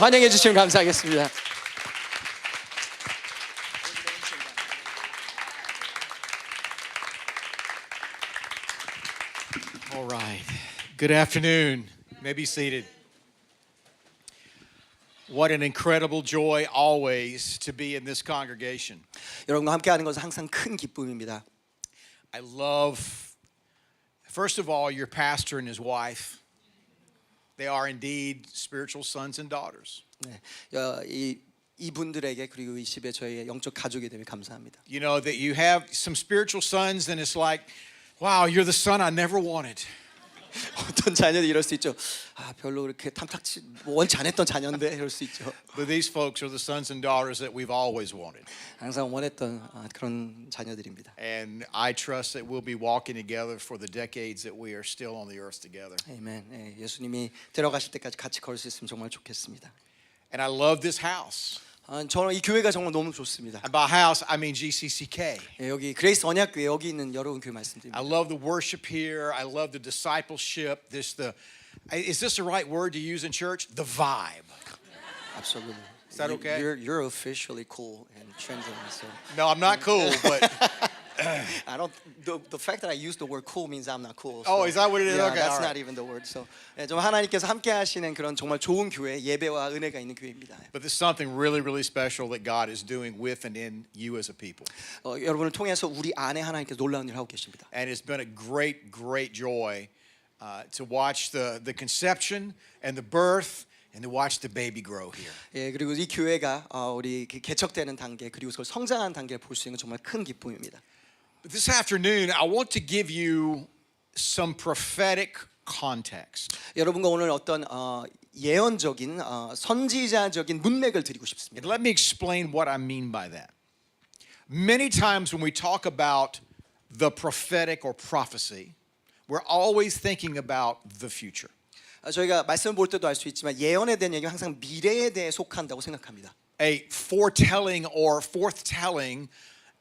환영해 주시면 감사하겠습니다. All right. Good afternoon. You may be seated. What an incredible joy always to be in this congregation. 여러분과 함께하는 것은 항상 큰 기쁨입니다. I love, first of all, your pastor and his wife. They are indeed spiritual sons and daughters. 네, 이분들에게 그리고 이 집에 저희의 영적 가족이 되면 감사합니다. You know that you have some spiritual sons and it's like, wow, you're the son I never wanted. 어떤 자녀들이 이럴 수 있죠. 아, 별로 그렇게 탐탁치 원치 않았던 자녀인데 이럴 수 있죠. But these folks are the sons and daughters that we've always wanted. 항상 원했던 그런 자녀들입니다. And I trust that we'll be walking together for the decades that we are still on the earth together. 아멘. 네, 예수님이 데려가실 때까지 같이 걸을 수 있으면 정말 좋겠습니다. And I love this house. 저는 이 교회가 정말 너무 좋습니다. And by house, I mean GCCK. 네, 여기 그레이스 언약교회 여기 있는 여러분 교회 말씀드립니다. I love the worship here. I love the discipleship. Is this the right word to use in church? The vibe. Absolutely. Is that okay? You're officially cool and trending. So. No, I'm not cool, but I don't. The fact that I use the word cool means I'm not cool. So. Oh, is that what it is? Yeah, Okay, that's all right. not even the word. So, 네, 좀 하나님께서 함께하시는 그런 정말 좋은 교회, 예배와 은혜가 있는 교회입니다. but there's something really, really special that God is doing with and in you as a people. 여러분을 통해서 우리 안에 하나님께서 놀라운 일을 하고 계십니다. And it's been a great, great joy to watch the conception and the birth. And to watch the baby grow here. 예, 그리고 이 교회가 우리 개척되는 단계 그리고 그걸 성장하는 단계를 볼 수 있는 정말 큰 기쁨입니다. But this afternoon, I want to give you some prophetic context. 여러분과 오늘 어떤 예언적인 선지자적인 문맥을 드리고 싶습니다. And let me explain what I mean by that. Many times when we talk about the prophetic or prophecy, we're always thinking about the future. 저희가 말씀을 볼 때도 알 수 있지만 예언에 대한 얘기는 항상 미래에 대해 속한다고 생각합니다. A foretelling or forthtelling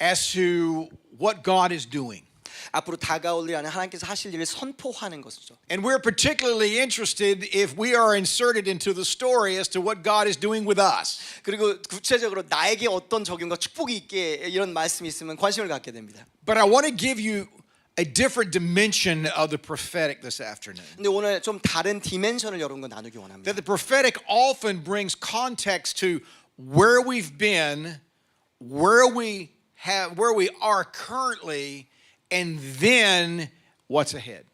as to what God is doing. 앞으로 다가올 일 안에 하나님께서 하실 일을 선포하는 것이죠. And we're particularly interested if we are inserted into the story as to what God is doing with us. 그리고 구체적으로 나에게 어떤 적용과 축복이 있게 이런 말씀이 있으면 관심을 갖게 됩니다. But I want to give you a different dimension of the prophetic this afternoon. 근데 오늘 좀 다른 디멘션을 여러분과 나누기 원합니다. That the prophetic often brings context to where we've been, where we are currently, and then what's ahead.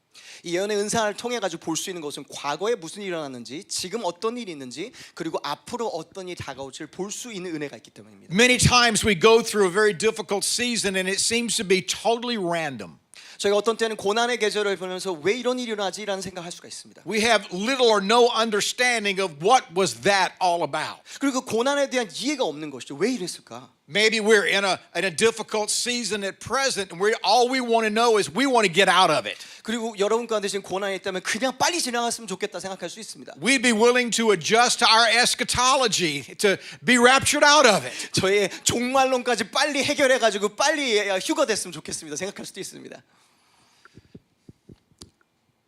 이 예언의 은사를 통해 가지고 볼 수 있는 것은 과거에 무슨 일이 일어났는지, 지금 어떤 일이 있는지, 그리고 앞으로 어떤 일이 다가올지를 볼 수 있는 은혜가 있기 때문입니다. Many times we go through a very difficult season and it seems to be totally random. 저희가 어떤 때는 고난의 계절을 보면서 왜 이런 일이 일어나지라는 생각할 수가 있습니다. We have little or no understanding of what was that all about. 그리고 그 고난에 대한 이해가 없는 것이죠. 왜 이랬을까? Maybe we're in a difficult season at present and all we want to know is we want to get out of it. 그리고 여러분 가운데 지금 고난이 있다면 그냥 빨리 지나갔으면 좋겠다 생각할 수 있습니다. We'd be willing to adjust our eschatology to be raptured out of it. 저의 종말론까지 빨리 해결해 가지고 빨리 휴가됐으면 좋겠습니다. 생각할 수도 있습니다.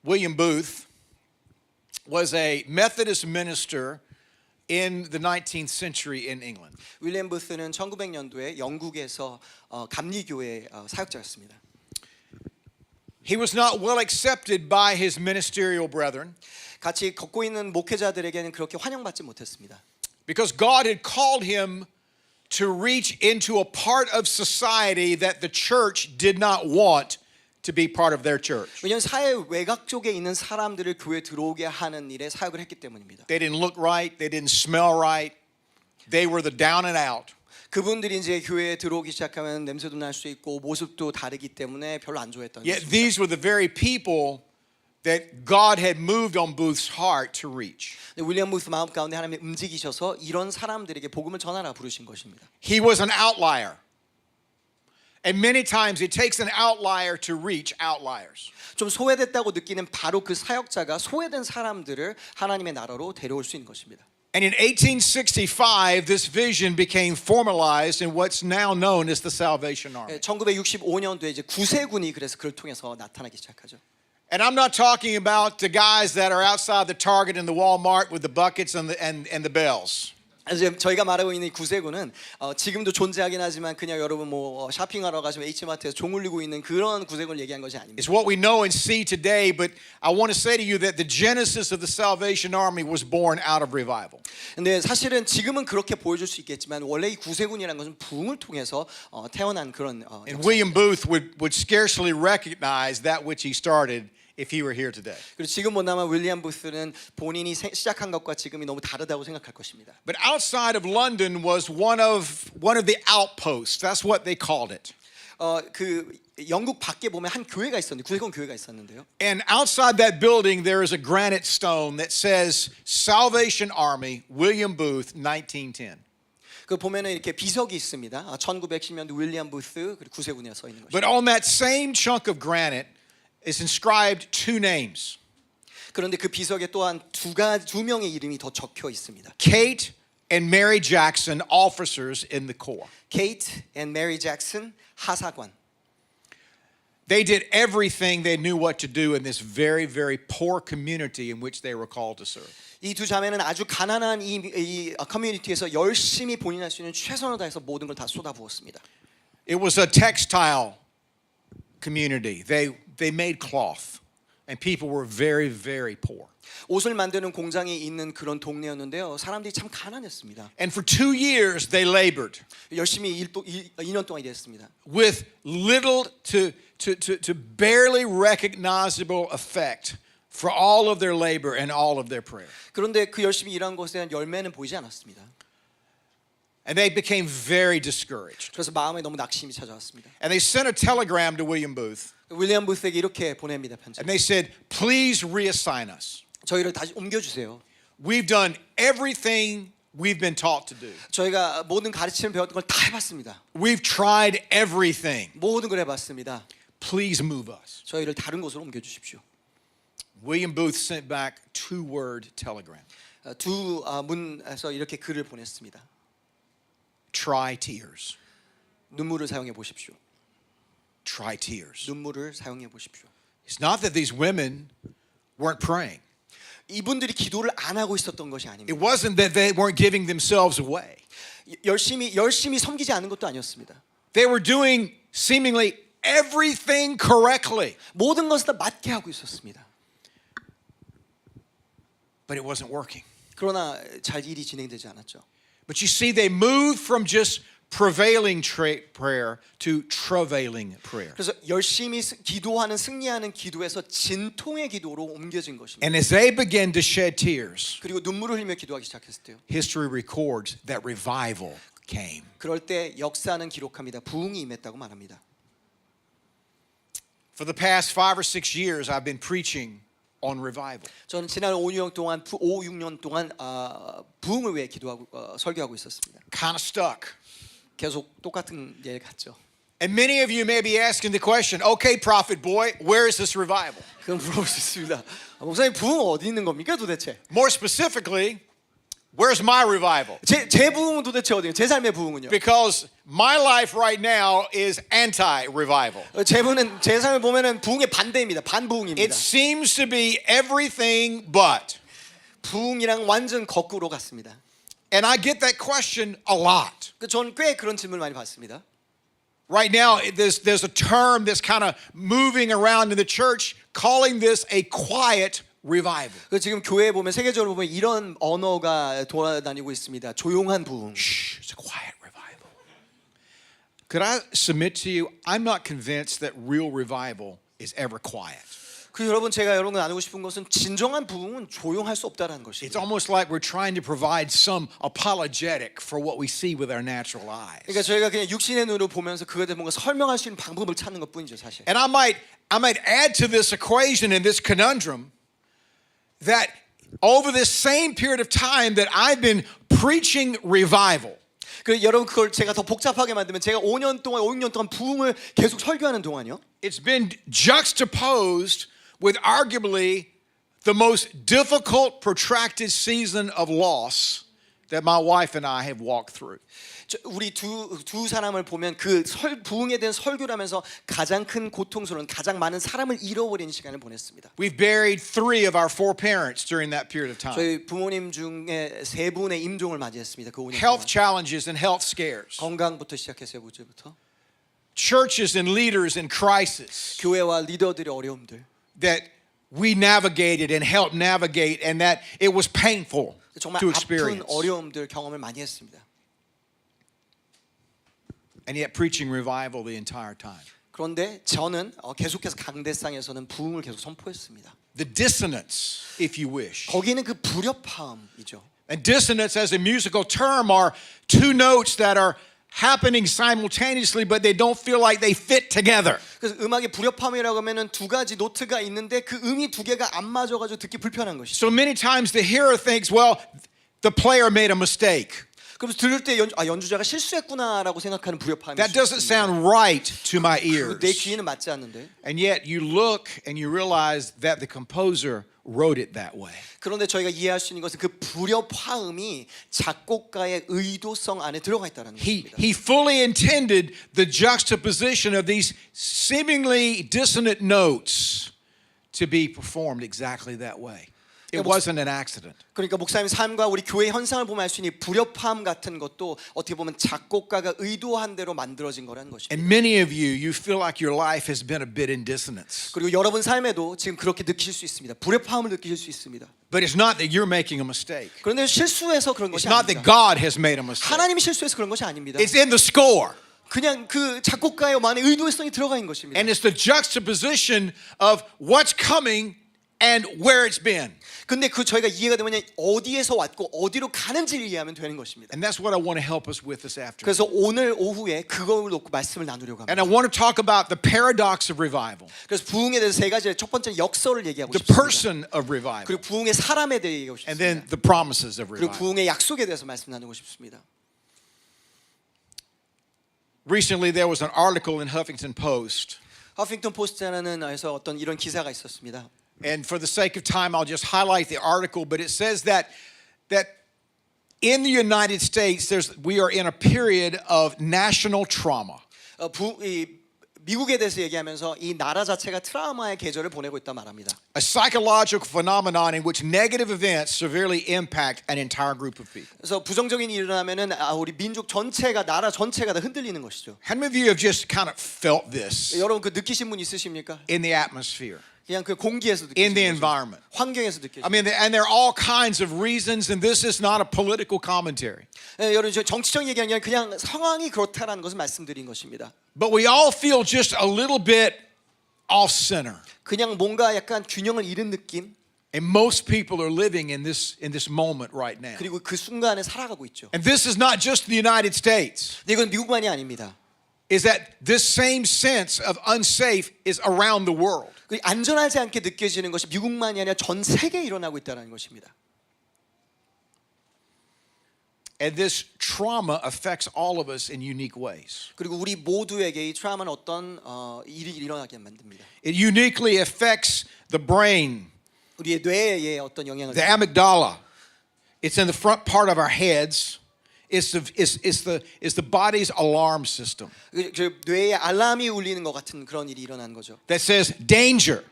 William Booth was a Methodist minister in the 19th century in England. 윌리엄 부스는 1900년도에 영국에서 감리교회 사역자였습니다. He was not well accepted by his ministerial brethren 같이 걷고 있는 목회자들에게는 그렇게 환영받지 못했습니다. because God had called him to reach into a part of society that the church did not want to be part of their church. 왜냐하면 사회 외곽 쪽에 있는 사람들을 교회에 들어오게 하는 일에 사역을 했기 때문입니다. They didn't look right, they didn't smell right. They were the down and out. 그분들이 이제 교회에 들어오기 시작하면 냄새도 날 수 있고 모습도 다르기 때문에 별로 안 좋아했던 Yet 것입니다. these were the very people that God had moved on Booth's heart to reach. 윌리엄 부스 마음 가운데 하나님이 움직이셔서 이런 사람들에게 복음을 전하라 부르신 것입니다. He was an outlier. And many times it takes an outlier to reach outliers. 좀 소외됐다고 느끼는 바로 그 사역자가 소외된 사람들을 하나님의 나라로 데려올 수 있는 것입니다. And in 1865, this vision became formalized in what's now known as the Salvation Army. 1965년도에 이제 구세군이 그래서 그를 통해서 나타나기 시작하죠. And I'm not talking about the guys that are outside the Target and the Walmart with the buckets and the bells. 지금 저희가 말하고 있는 이 구세군은 지금도 존재하긴 하지만 그냥 여러분 뭐 쇼핑하러 가시면 H마트에서 종 울리고 있는 그런 구세군을 얘기한 것이 아닙니다. It's what we know and see today, but I want to say to you that the genesis of the Salvation Army was born out of revival. 근데 사실은 지금은 그렇게 보여줄 수 있겠지만 원래 이 구세군이라는 것은 부흥을 통해서 태어난 그런 And William Booth would scarcely recognize that which he started if he were here today. 그리고 지금 본다면 윌리엄 부스는 본인이 시작한 것과 지금이 너무 다르다고 생각할 것입니다. But outside of London was one of the outposts. That's what they called it. 그 영국 밖에 보면 한 교회가 있었는데 구세군 교회가 있었는데요. And outside that building there is a granite stone that says Salvation Army, William Booth, 1910. 그 보면은 이렇게 비석이 있습니다. 1910년도 윌리엄 부스 그리고 구세군이라 써 있는 것이죠. But on that same chunk of granite is inscribed two names. 그런데 그 비석에 또한 두 명의 이름이 더 적혀 있습니다. Kate and Mary Jackson, officers in the Corps. 케이트 앤 메리 잭슨 하사관. They did everything they knew what to do in this very, very poor community in which they were called to serve. 이 두 자매는 아주 가난한 이 커뮤니티에서 열심히 본인 할 수 있는 최선을 다해서 모든 걸 다 쏟아부었습니다. It was a textile community. They made cloth, and people were very, very poor. 옷을 만드는 공장이 있는 그런 동네였는데요. 사람들이 참 가난했습니다. And for 2 years they labored 열심히 2년 동안 일했습니다. with little to barely recognizable effect for all of their labor and all of their prayer. 그런데 그 열심히 일한 것에 대한 열매는 보이지 않았습니다. And they became very discouraged. 그래서 마음에 너무 낙심이 찾아왔습니다. And they sent a telegram to William Booth. 윌리엄 부스에게 이렇게 보냅니다. 편지. And they said, please reassign us. 저희를 다시 옮겨주세요. We've done everything we've been taught to do. 저희가 모든 가르침을 배웠던 걸 다 해봤습니다. We've tried everything. 모든 걸 해봤습니다. Please move us. 저희를 다른 곳으로 옮겨주십시오. William Booth sent back 2-word telegram. 두 문에서 이렇게 글을 보냈습니다. Try tears. 눈물을 사용해 보십시오. Try tears. 눈물을 사용해 보십시오. It's not that these women weren't praying. 이분들이 기도를 안 하고 있었던 것이 It 아닙니다. wasn't that they weren't giving themselves away. 열심히 섬기지 않은 것도 아니었습니다. They were doing seemingly everything correctly. 모든 것을 다 맞게 하고 있었습니다. But it wasn't working. 그러나 잘 일이 진행되지 않았죠. But you see, they moved from just prevailing prayer to travailing prayer. 그래서 열심히 기도하는 승리하는 기도에서 진통의 기도로 옮겨진 것입니다. And as they began to shed tears, 그리고 눈물을 흘리며 기도하기 시작했을 때요. history records that revival came. 그럴 때 역사는 기록합니다. 부흥이 임했다고 말합니다. For the past 5 or 6 years, I've been preaching on revival. 저는 지난 5, 6년 동안 부흥을 위해 기도하고 설교하고 있었습니다. Kind of stuck. 계속 똑같은 일 같죠. And many of you may be asking the question, okay, prophet boy, where is this revival? 그럼 물어볼 수 있습니다. 목사님 부흥 어디 있는 겁니까 도대체? More specifically, where's my revival? 제 부흥은 도대체 어디예요? 제 삶의 부흥은요? Because my life right now is anti-revival. 제 삶을 보면은 부흥의 반대입니다. It 반부흥입니다. seems to be everything but. 부흥이랑 완전 거꾸로 갔습니다. And I get that question a lot. 저는 꽤 그런 질문을 많이 받습니다. Right now, there's a term that's kind of moving around in the church calling this a quiet revival. 지금 교회에 보면 세계적으로 보면 이런 언어가 돌아다니고 있습니다. 조용한 부흥. Shh, it's a quiet revival. Could I submit to you, I'm not convinced that real revival is ever quiet. 여러분 제가 여러분과 나누고 싶은 것은 진정한 부흥은 조용할 수 없다라는 It's 것입니다. almost like we're trying to provide some apologetic for what we see with our natural eyes. 그러니까 저희가 그냥 육신의 눈으로 보면서 그거에 대해 뭔가 설명할 수 있는 방법을 찾는 것뿐이죠, 사실. And I might add to this equation and this conundrum that over this same period of time that I've been preaching revival, 여러분 그걸 제가 더 복잡하게 만들면 제가 5년 동안 5, 6년 동안 부흥을 계속 설교하는 동안요. it's been juxtaposed with arguably the most difficult protracted season of loss that my wife and I have walked through. 우리 두 사람을 보면 그 부흥에 대한 설교를 하면서 가장 큰 고통스러운 가장 많은 사람을 잃어버리는 시간을 보냈습니다. We've buried 3 of our 4 parents during that period of time. 저희 부모님 중에 3분의 임종을 맞이했습니다. 그 5년 Health 동안. challenges and health scares. 건강부터 시작했어요. 문제부터. Churches and leaders in crisis 교회와 리더들의 어려움들. that we navigated and helped navigate, and that it was painful 정말 to 아픈 experience. 어려움들 경험을 많이 했습니다. And yet preaching revival the entire time. 그런데 저는 계속해서 강대상에서는 부흥을 계속 선포했습니다. The dissonance, if you wish. 거기는 그 불협화음이죠. And dissonance as a musical term are 2 notes that are happening simultaneously, but they don't feel like they fit together. 그래서 음악의 불협화음이라고 하면은 2가지 노트가 있는데 그 음이 2개가 안 맞아가지고 듣기 불편한 것이죠. So many times the hearer thinks, well, the player made a mistake. 그래서 들을 때 연주자가 실수했구나라고 생각하는 불협화음이 That doesn't sound right to my 내 ears. 귀에는 맞지 않는데. And yet you look and you realize that the composer wrote it that way. 그런데 저희가 이해할 수 있는 것은 그 불협화음이 작곡가의 의도성 안에 들어가 있다는 것입니다. He fully intended the juxtaposition of these seemingly dissonant notes to be performed exactly that way. It wasn't an accident. 그러니까 목사님 삶과 우리 교회 현상을 보면 알 수 있는 불협화음 같은 것도 어떻게 보면 작곡가가 의도한 대로 만들어진 거라는 것입니다. And many of you feel like your life has been a bit in dissonance. 그리고 여러분 삶에도 지금 그렇게 느끼실 수 있습니다. 불협화음을 느끼실 수 있습니다. But it's not that you're making a mistake. 그런데 실수해서 그런 It's 것이 not that 아닙니다. God has made a mistake. 하나님이 실수해서 그런 것이 아닙니다. It's in the score. 그냥 그 작곡가의만의 의도성이 들어가 있는 것입니다. And it's the juxtaposition of what's coming and where it's been. 근데 그 저희가 이해가 되면 어디에서 왔고 어디로 가는지를 이해하면 되는 것입니다. And that's what I want to help us with this afternoon. 그래서 오늘 오후에 그걸 놓고 말씀을 나누려고 And 합니다. I want to talk about the paradox of revival, 그래서 부흥에 대해서 3가지 첫 번째 역설을 얘기하고 the 싶습니다. person of revival, 그리고 부흥의 사람에 대해 얘기하고 and 싶습니다. then the promises of 그리고 revival. 부흥의 약속에 대해서 말씀 나누고 싶습니다. Recently, there was an article in Huffington Post, 허핑턴 포스트라는에서 어떤 이런 기사가 있었습니다. and for the sake of time, I'll just highlight the article. But it says that in the United States, we are in a period of national trauma. 미국에 대해서 얘기하면서 이 나라 자체가 트라우마의 계절을 보내고 있다 말합니다. A psychological phenomenon in which negative events severely impact an entire group of people. 그래서 부정적인 일이 일어나면은 우리 민족 전체가 나라 전체가 다 흔들리는 것이죠. How many of you have just kind of felt this 여러분 그 느끼신 분 있으십니까? in the atmosphere, 그냥 그 공기에서 in the 느끼시는 거죠. environment? 환경에서 느끼시는. I mean, and there are all kinds of reasons, and this is not a political commentary. 여러분 저 정치적 얘기하는 게 아니라 그냥 상황이 그렇다라는 것을 말씀드린 것입니다. But we all feel just a little bit off center. 그냥 뭔가 약간 균형을 잃은 느낌. And most people are living in this moment right now. 그리고 그 순간에 살아가고 있죠. And this is not just the United States. 근데 이건 미국만이 아닙니다. Is that this same sense of unsafe is around the world. 안전하지 않게 느껴지는 것이 미국만이 아니라 전 세계에 일어나고 있다는 것입니다. And this trauma affects all of us in unique ways. 그리고 우리 모두에게 이 트라우마는 어떤 일이 일어나게 만듭니다. It uniquely affects the brain, 우리의 뇌에 어떤 영향을 the amygdala. It's in the front part of our heads. It's the body's alarm system 그 뇌에 알람이 울리는 것 같은 그런 일이 일어나는 거죠. that says danger.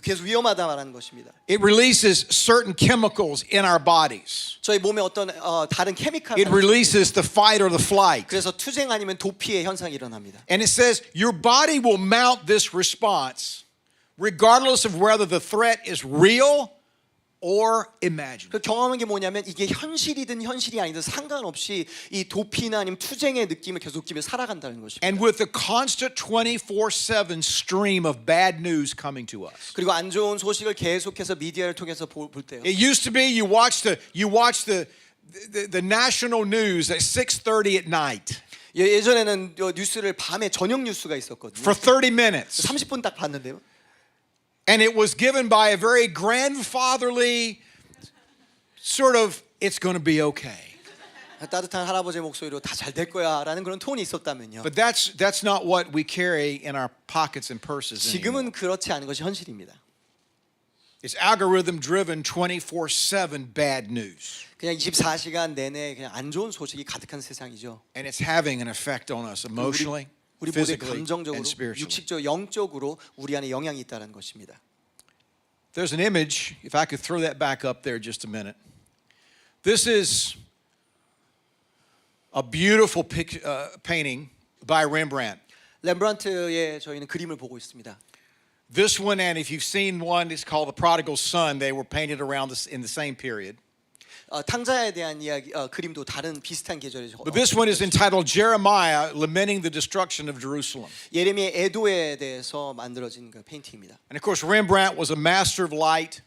계속 위험하다 말하는 것입니다. It releases certain chemicals in our bodies. 저희 몸에 어떤 다른 케미칼 It releases the fight or the flight. 그래서 투쟁 아니면 도피의 현상이 일어납니다. And it says your body will mount this response regardless of whether the threat is real or imagined. 그 경험한 게 뭐냐면 이게 현실이든 현실이 아니든 상관없이 이 도피나 아니면 투쟁의 느낌을 계속 느끼며 살아간다는 것입니다. And with the constant 24/7 stream of bad news coming to us. 그리고 안 좋은 소식을 계속해서 미디어를 통해서 볼 때요. It used to be you watch the national news at 6:30 at night 예전에는 뉴스를 밤에 저녁 뉴스가 있었거든요. for 30 minutes. 30분 딱 봤는데요. And it was given by a very grandfatherly sort of it's going to be okay. 따뜻한 할아버지의 목소리로 다 잘 될 거야라는 그런 톤이 있었다면요. But that's not what we carry in our pockets and purses anymore. 지금은 그렇지 않은 것이 현실입니다. It's algorithm driven 24/7 bad news. 그냥 24시간 내내 그냥 안 좋은 소식이 가득한 세상이죠. And it's having an effect on us emotionally, 우리 모두 physically, 감정적으로, and spiritually. 육식적, 영적으로 우리 안에 영향이 있다는 것입니다. There's an image, if I could throw that back up there just a minute. This is a beautiful painting by Rembrandt. 렘브란트의 저희는 그림을 보고 있습니다. This one, and if you've seen one, it's called The Prodigal Son. They were painted around this in the same period. 탕자에 대한 이야기 그림도 다른 비슷한 계절에 But this one is entitled Jeremiah Lamenting the Destruction of Jerusalem. 예레미야의 애도에 대해서 만들어진 그 페인팅입니다. And of course, Rembrandt was a master of light.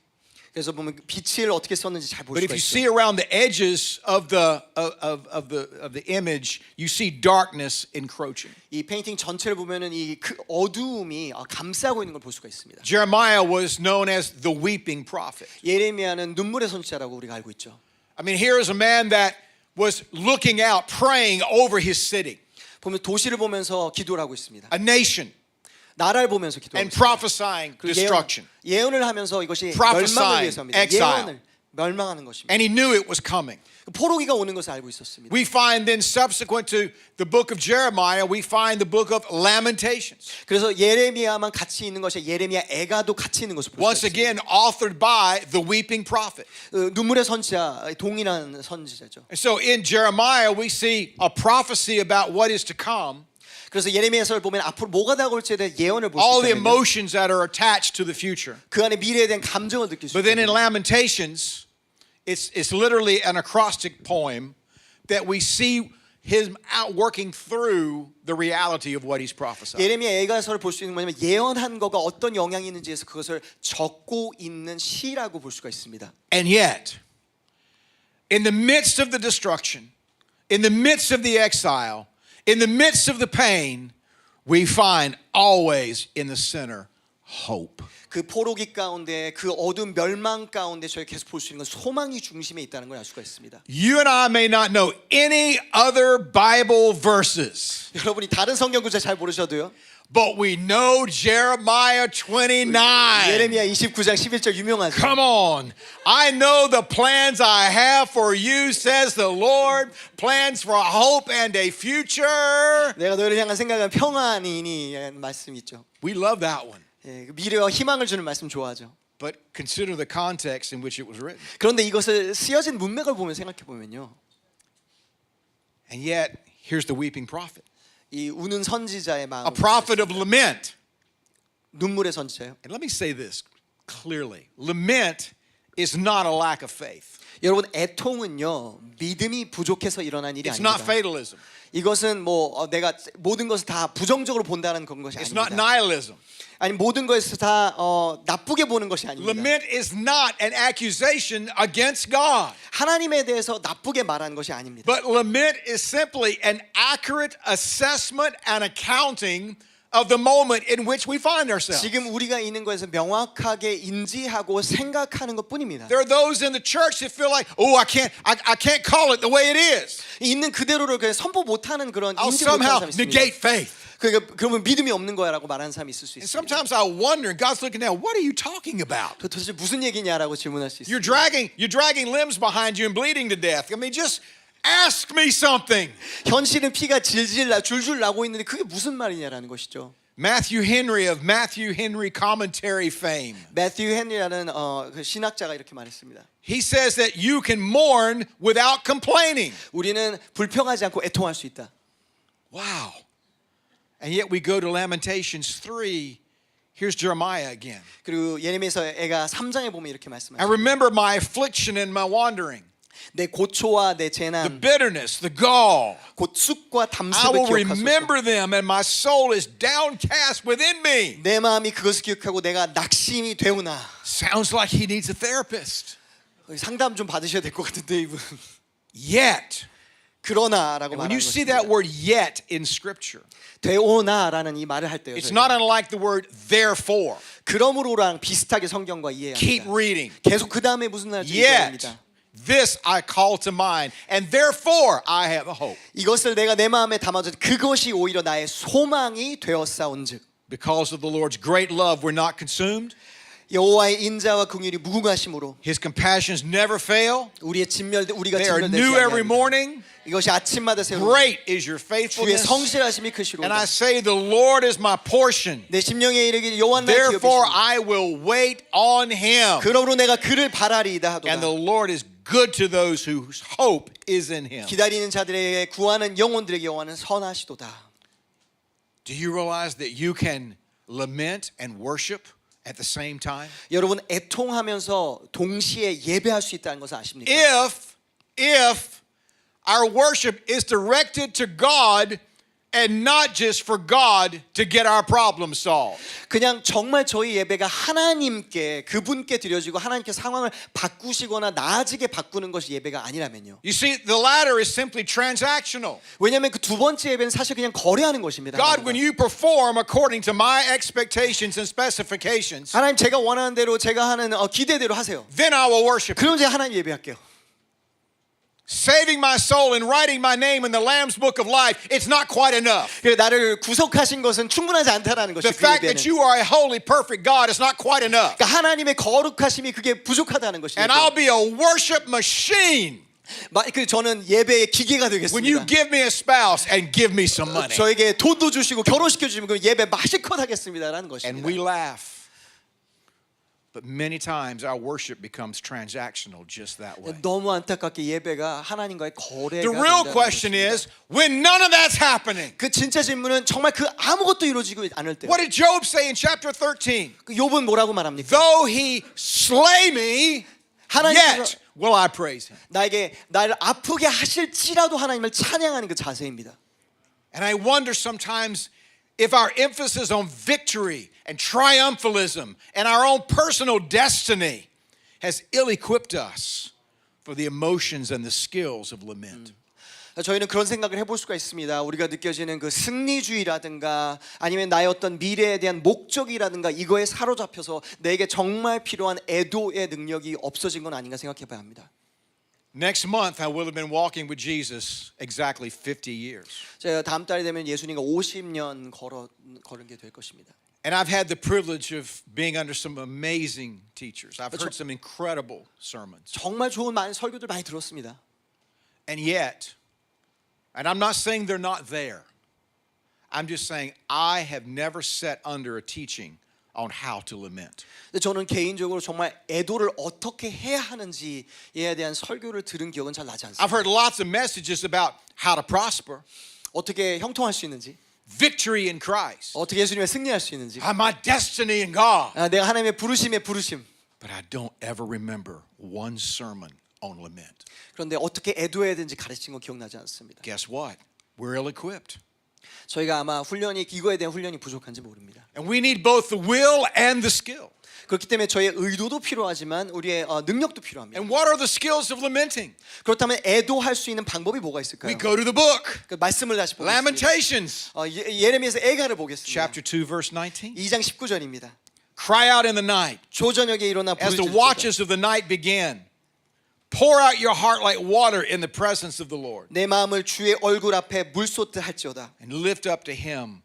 그래서 보면 빛을 어떻게 썼는지 잘 볼 But if 수가 you 있죠. see around the edges of the image, you see darkness encroaching. 이 페인팅 전체를 보면은 이 그 어두움이 감싸고 있는 걸 볼 수가 있습니다. Jeremiah was known as the weeping prophet. 예레미야는 눈물의 선지자라고 우리가 알고 있죠. I mean, here is a man that was looking out, praying over his city, 보면 도시를 보면서 기도를 하고 있습니다. a nation, 나라를 보면서 기도하고 and 있습니다. prophesying 그리고 destruction. 예언을 하면서 이것이 Prophesying 멸망을 위해서입니다. exile. 예언을 멸망하는 것입니다. And he knew it was coming. 포로기가 오는 것을 알고 있었습니다. We find then subsequent to the book of Jeremiah, we find the book of Lamentations. 그래서 예레미야만 같이 있는 것이 예레미야 애가도 같이 있는 것을 볼 Once 수 있습니다. again, authored by the weeping prophet. 눈물의 선지자, 동일한 선지자죠. And so in Jeremiah, we see a prophecy about what is to come, 그래서 예레미야서를 보면 앞으로 뭐가 다가올지에 대한 예언을 볼 all 수 the 있거든요. emotions that are attached to the future. 그 안에 미래에 대한 감정을 느낄 수 But then in 있거든요. Lamentations, it's literally an acrostic poem that we see him out working through the reality of what he's prophesied. 예레미야 애가서를 볼 수 있는 건 뭐냐면 예언한 거가 어떤 영향이 있는지에서 그것을 적고 있는 시라고 볼 수가 있습니다. And yet, in the midst of the destruction, in the midst of the exile, in the midst of the pain, we find always in the center hope. 그 포로기 가운데 그 어두운 멸망 가운데 저희 계속 볼 수 있는 건 소망이 중심에 있다는 걸 알 수가 있습니다. You and I may not know any other Bible verses, 여러분이 다른 성경 구절 잘 모르셔도요. but we know Jeremiah 29. 예레미야 29장 11절 유명하죠. Come on. I know the plans I have for you, says the Lord, plans for hope and a future. 내가 너희를 향한 생각은 평안이니 말씀 있죠. We love that one. 예, 미래와 희망을 주는 말씀 좋아하죠. But consider the context in which it was written. 그런데 이것을 쓰여진 문맥을 보면 생각해 보면요. And yet, here's the weeping prophet, 이 우는 선지자의 a 마음. prophet of lament. 눈물의 선지자요. And let me say this clearly. Lament is not a lack of faith. 여러분 애통은요 믿음이 부족해서 일어난 일이 It's not 아닙니다. fatalism. 이것은 뭐 내가 모든 것을 다 부정적으로 본다는 그런 것이 It's not 아닙니다. nihilism. 아니 모든 것을 다 나쁘게 보는 것이 아닙니다. Lament is not an accusation against God. 하나님에 대해서 나쁘게 말하는 것이 아닙니다. But lament is simply an accurate assessment and accounting of the moment in which we find ourselves. 지금 우리가 있는 것에서 명확하게 인지하고 생각하는 것뿐입니다. There are those in the church that feel like, oh, I can't call it the way it is. 있는 그대로를 그냥 선포 못하는 그런 I'll 인지 somehow 못하는 사람이 있습니다. negate faith. 그러면 믿음이 없는 거야라고 말하는 사람이 있을 수 And 있습니다. sometimes I wonder, God's looking at, what are you talking about? 도대체 무슨 얘기냐라고 질문할 수 You're 있습니다. dragging limbs behind you and bleeding to death. I mean, just ask me something. 현실은 피가 줄줄 나고 있는데 그게 무슨 말이냐라는 것이죠. Matthew Henry of Matthew Henry Commentary fame. 매튜 헨리라는 그 신학자가 이렇게 말했습니다. He says that you can mourn without complaining. 우리는 불평하지 않고 애통할 수 있다. Wow. And yet we go to Lamentations 3. Here's Jeremiah again. 그리고 예레미야서 애가 3장에 보면 이렇게 I 말씀하십니다. remember my affliction and my wandering, 내 고초와 내 the 재난, bitterness, the gall. 곧 쑥과 I 담습을 will 기억하소서. remember them, and my soul is downcast within me. 내 마음이 그것을 기억하고 내가 낙심이 되오나. Sounds like he needs a therapist. 상담 좀 받으셔야 될 것 같은데 이분. Yet, 그러나라고 when 말하는 you see that 것입니다. word yet in Scripture, 되오나라는 이 말을 할 때요. it's 저희가 not unlike the word therefore. 그러므로랑 비슷하게 성경과 Keep 이해합니다. reading. 계속 그 다음에 무슨 말인지 Yet, 얘기합니다. this I call to mind, and therefore I have a hope. 이것을 내가 내 마음에 담아둔 그것이 오히려 나의 소망이 되었사온즉 Because of the Lord's great love, we're not consumed. 여호와의 인자와 긍휼이 무궁하심으로 His compassions never fail. 우리가 They are 진멸되지 new every 아니하리라. morning. 이것이 아침마다 새로 Great is your 주의 faithfulness. 성실하심이 And 크시로다. I say, the Lord is my portion. 내 심령에 이르기를 여호와 나의 Therefore, 기업이시니 I will wait on Him. 그러므로 내가 그를 바라리이다 And the 하도다. Lord is good to those whose hope is in Him. 기다리는 자들에게 구하는 영혼들에게 여호와는 선하시도다. Do you realize that you can lament and worship at the same time? 여러분 애통하면서 동시에 예배할 수 있다는 것을 아십니까? If our worship is directed to God and not just for God to get our problem solved. 그냥 정말 저희 예배가 하나님께 그분께 드려지고 하나님께 상황을 바꾸시거나 나아지게 바꾸는 것이 예배가 아니라면요. You see, the latter is simply transactional. 왜냐하면 그 두 번째 예배는 사실 그냥 거래하는 것입니다. God, when you perform according to my expectations and specifications, 하나님 제가 원하는 대로 제가 하는 기대대로 하세요. then I will worship you. 그럼 제가 하나님 예배할게요. Saving my soul and writing my name in the Lamb's book of life, it's not quite enough. 그래 나를 구속하신 것은 충분하지 않다라는 것이 The 그 fact 예배는. that you are a holy, perfect God is not quite enough. 그러니까 하나님의 거룩하심이 그게 부족하다는 것이죠. And I'll be a worship machine 저는 예배의 기계가 when you 되겠습니다. give me a spouse and give me some money. 저에게 돈도 주시고 결혼시켜 주시면 그 예배 마실컷 하겠습니다라는 And 것입니다. we laugh. But many times our worship becomes transactional just that way. 너무 안타깝게 예배가 하나님과의 거래가 The real 된다는 question 것입니다. is, when none of that's happening, 그 진짜 질문은 정말 그 아무것도 이루어지고 않을 때. what did Job say in chapter 13? 그 욥은 뭐라고 말합니까? Though he slay me, yet will I praise him. 나를 아프게 하실지라도 하나님을 찬양하는 그 자세입니다. And I wonder sometimes if our emphasis on victory and triumphalism and our own personal destiny has ill-equipped us for the emotions and the skills of lament. 저희는 그런 생각을 해볼 수가 있습니다. 우리가 느껴지는 그 승리주의라든가 아니면 나의 어떤 미래에 대한 목적이라든가 이거에 사로잡혀서 내게 정말 필요한 애도의 능력이 없어진 건 아닌가 생각해봐야 합니다. Next month, I will have been walking with Jesus exactly 50 years. 제가 다음 달이 되면 예수님과 50년 걸은 게 될 것입니다. And I've had the privilege of being under some amazing teachers. I've heard some incredible sermons. 정말 좋은 많은 설교들 많이 들었습니다. And yet, and I'm not saying they're not there. I'm just saying I have never sat under a teaching on how to lament. 근데 저는 개인적으로 정말 애도를 어떻게 해야 하는지에 대한 설교를 들은 기억은 잘 나지 않습니다. I've heard lots of messages about how to prosper, 어떻게 형통할 수 있는지, victory in Christ, 어떻게 예수님의 승리할 수 있는지, my destiny in God. 내가 하나님의 부르심의 부르심. But I don't ever remember one sermon on lament. 그런데 어떻게 애도해야 되는지 가르친 거 기억나지 않습니다. Guess what? We're ill-equipped. 저희가 아마 이거에 대한 훈련이 부족한지 모릅니다. And we need both the will and the skill. 그렇기 때문에 저의 의도도 필요하지만 우리의 능력도 필요합니다. And what are the skills of lamenting? 그렇다면 애도할 수 있는 방법이 뭐가 있을까요? We go to the book. 그 말씀을 다시 보겠습니다. Lamentations, 예레미야서 애가를 보겠습니다. chapter 2, verse 19. 2장 19절입니다. Cry out in the night 조저녁에 일어나 as the 부르짖으소서. watches of the night begin. Pour out your heart like water in the presence of the Lord. 내 마음을 주의 얼굴 앞에 물쏟듯 할지어다. And lift up to him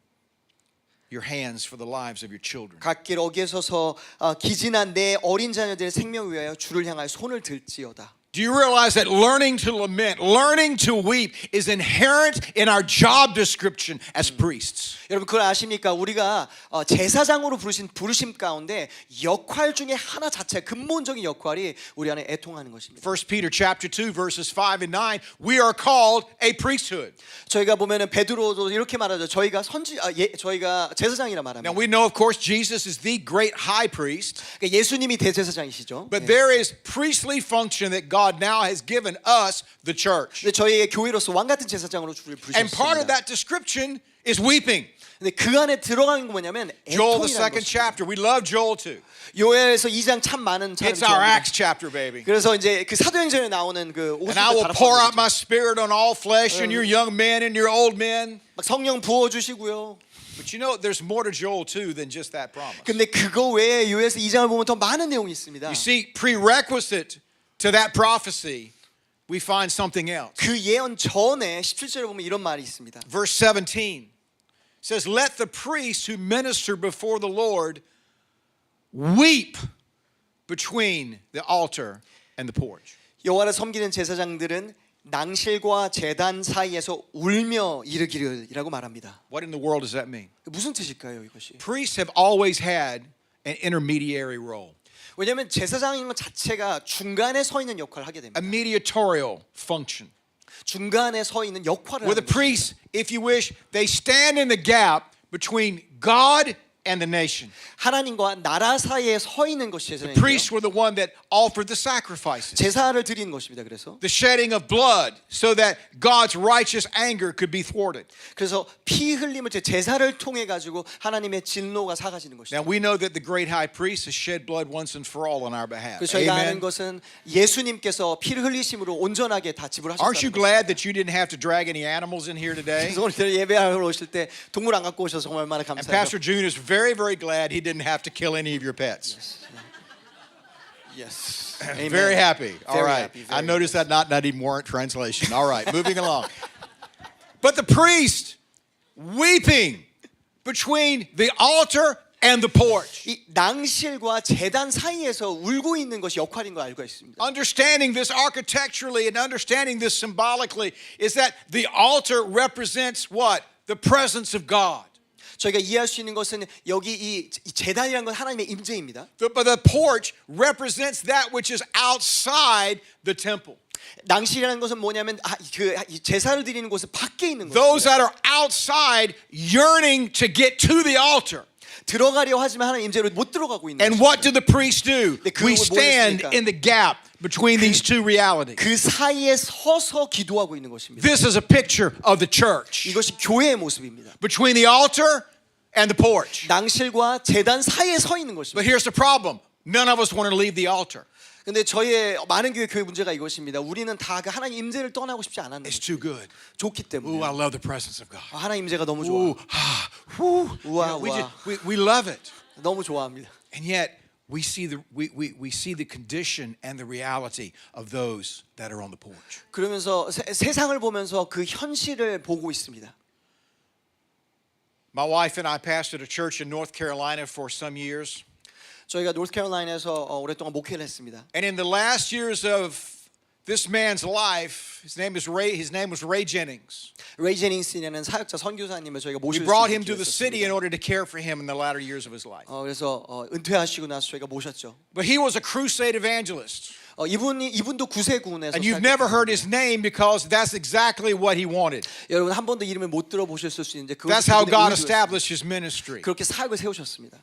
your hands for the lives of your children. 갓길 어귀에 서서 기진한 내 어린 자녀들의 생명을 위하여 주를 향하여 손을 들지어다. Do you realize that learning to lament, learning to weep is inherent in our job description as priests? 여러분 그걸 아십니까? 우리가 제사장으로 부르심 가운데 역할 중에 하나 자체 근본적인 역할이 우리 안에 애통하는 것입니다. 1 Peter chapter 2 verses 5 and 9, we are called a priesthood. 저희가 보면은 베드로도 이렇게 말하죠. 저희가 저희가 제사장이라 Now 말합니다. we know of course Jesus is the great high priest, 그러니까 예수님이 대제사장이시죠. but there is priestly function that God now has given us, the church. 근데 저희의 교회로서 왕 같은 제사장으로 주를 And part of 부르셨습니다. that description is weeping. 근데 그 안에 들어가는 게 뭐냐면 Joel the 애통이라는 second 것입니다. chapter. We love Joel too. 요엘에서 2장 참 많은 사람이 It's our 좋아합니다. Acts chapter, baby. 그래서 이제 그 사도행전에 나오는 그 And I will 50절 pour out my spirit on all flesh, and your young men and your old men. 막 성령 부어 주시고요. But you know, there's more to Joel too than just that promise. 근데 그거 외에 요엘서 2장을 보면 더 많은 내용이 있습니다. You see, prerequisite to that prophecy, we find something else. 그 예언 전에 17절에 보면 이런 말이 있습니다. Verse 17 says, "Let the priests who minister before the Lord weep between the altar and the porch. 여호와를 섬기는 제사장들은 낭실과 제단 사이에서 울며 이르기를이라고 말합니다. What in the world does that mean? 무슨 뜻일까요, 이것이? Priests have always had an intermediary role, 왜냐하면 제사장인 것 자체가 중간에 서 있는 역할을 하게 됩니다. a mediatorial function. 중간에 서 있는 역할을 Where the 하는 것입니다. priests, if you wish, they stand in the gap between God and the nation. 하나님과 나라 사이에 서 있는 것이 The 제사장이에요. priests were the one that offered the sacrifices, 제사를 드리는 것입니다. 그래서 the shedding of blood, so that God's righteous anger could be thwarted. 그래서 피 흘림을 제사를 통해 가지고 하나님의 진노가 사가지는 Now 것입니다. we know that the great high priest has shed blood once and for all on our behalf. 그래서 저희가 아는 Amen. 것은 예수님께서 피를 흘리심으로 온전하게 다 지불하셨다는 Aren't you 것입니다. glad that you didn't have to drag any animals in here today? 그래서 오늘 예배하러 오실 때 동물 안 갖고 오셔서 정말 얼마나 And 감사해요. Pastor June is very, very glad he didn't have to kill any of your pets. Yes. Very happy. All Very right. happy, I very noticed that not needing warrant translation. All right, moving along. But the priest weeping between the altar and the porch. 이 낭실과 제단 사이에서 울고 있는 것이 역할인 걸 알고 있습니다. Understanding this architecturally and understanding this symbolically is that the altar represents what? The presence of God. 저희가 이해할 수 있는 것은 여기 이 제단이라는 건 하나님의 임재입니다. But the porch represents that which is outside the temple. 낭실이라는 것은 뭐냐면 이 제사를 드리는 곳은 밖에 있는 Those 것입니다. that are outside yearning to get to the altar. 들어가려 하지만 하나님 임재로 못 들어가고 있는 And what do the priests do? 네, 그걸 We 뭘 stand 했습니까? in the gap between these two realities. 그 사이에 서서 기도하고 있는 것입니다. This is a picture of the church. 이것이 교회의 모습입니다. Between the altar and the porch. 낭실과 제단 사이에 서 있는 But 것입니다. here's the problem. None of us want to leave the altar. 근데 저희의 많은 교회 문제가 이것입니다. 우리는 다 그 하나님 임재를 떠나고 싶지 않았는 It's 거죠. too good. 좋기 Ooh, I 때문에. love the presence of God. 하나님 임재가 너무 Ooh, 좋아. whew. 우와, We, 우와. we love it. 너무 좋아합니다. And yet we see the condition and the reality of those that are on the porch. 그러면서 세상을 보면서 그 현실을 보고 있습니다. My wife and I pastored a church in North Carolina for some years. 저희가 노스캐롤라인에서 오랫동안 목회를 했습니다. And in the last years of this man's life, his name was Ray Jennings. 레이 제닝스라는 사역자 선교사님을 저희가 We 모실 수 brought 있는 him to the city in 기회였습니다. order to care for him in the latter years of his life. 그래서 은퇴하시고 나서 저희가 모셨죠. But he was a crusade evangelist. 이분도 구세군에서 And you've never heard his name because that's exactly what he wanted. 여러분 한 번도 이름을 못 들어보셨을 수 있는데 That's how 그분의 God 의도였습니다. established his ministry. 그렇게 사역을 세우셨습니다.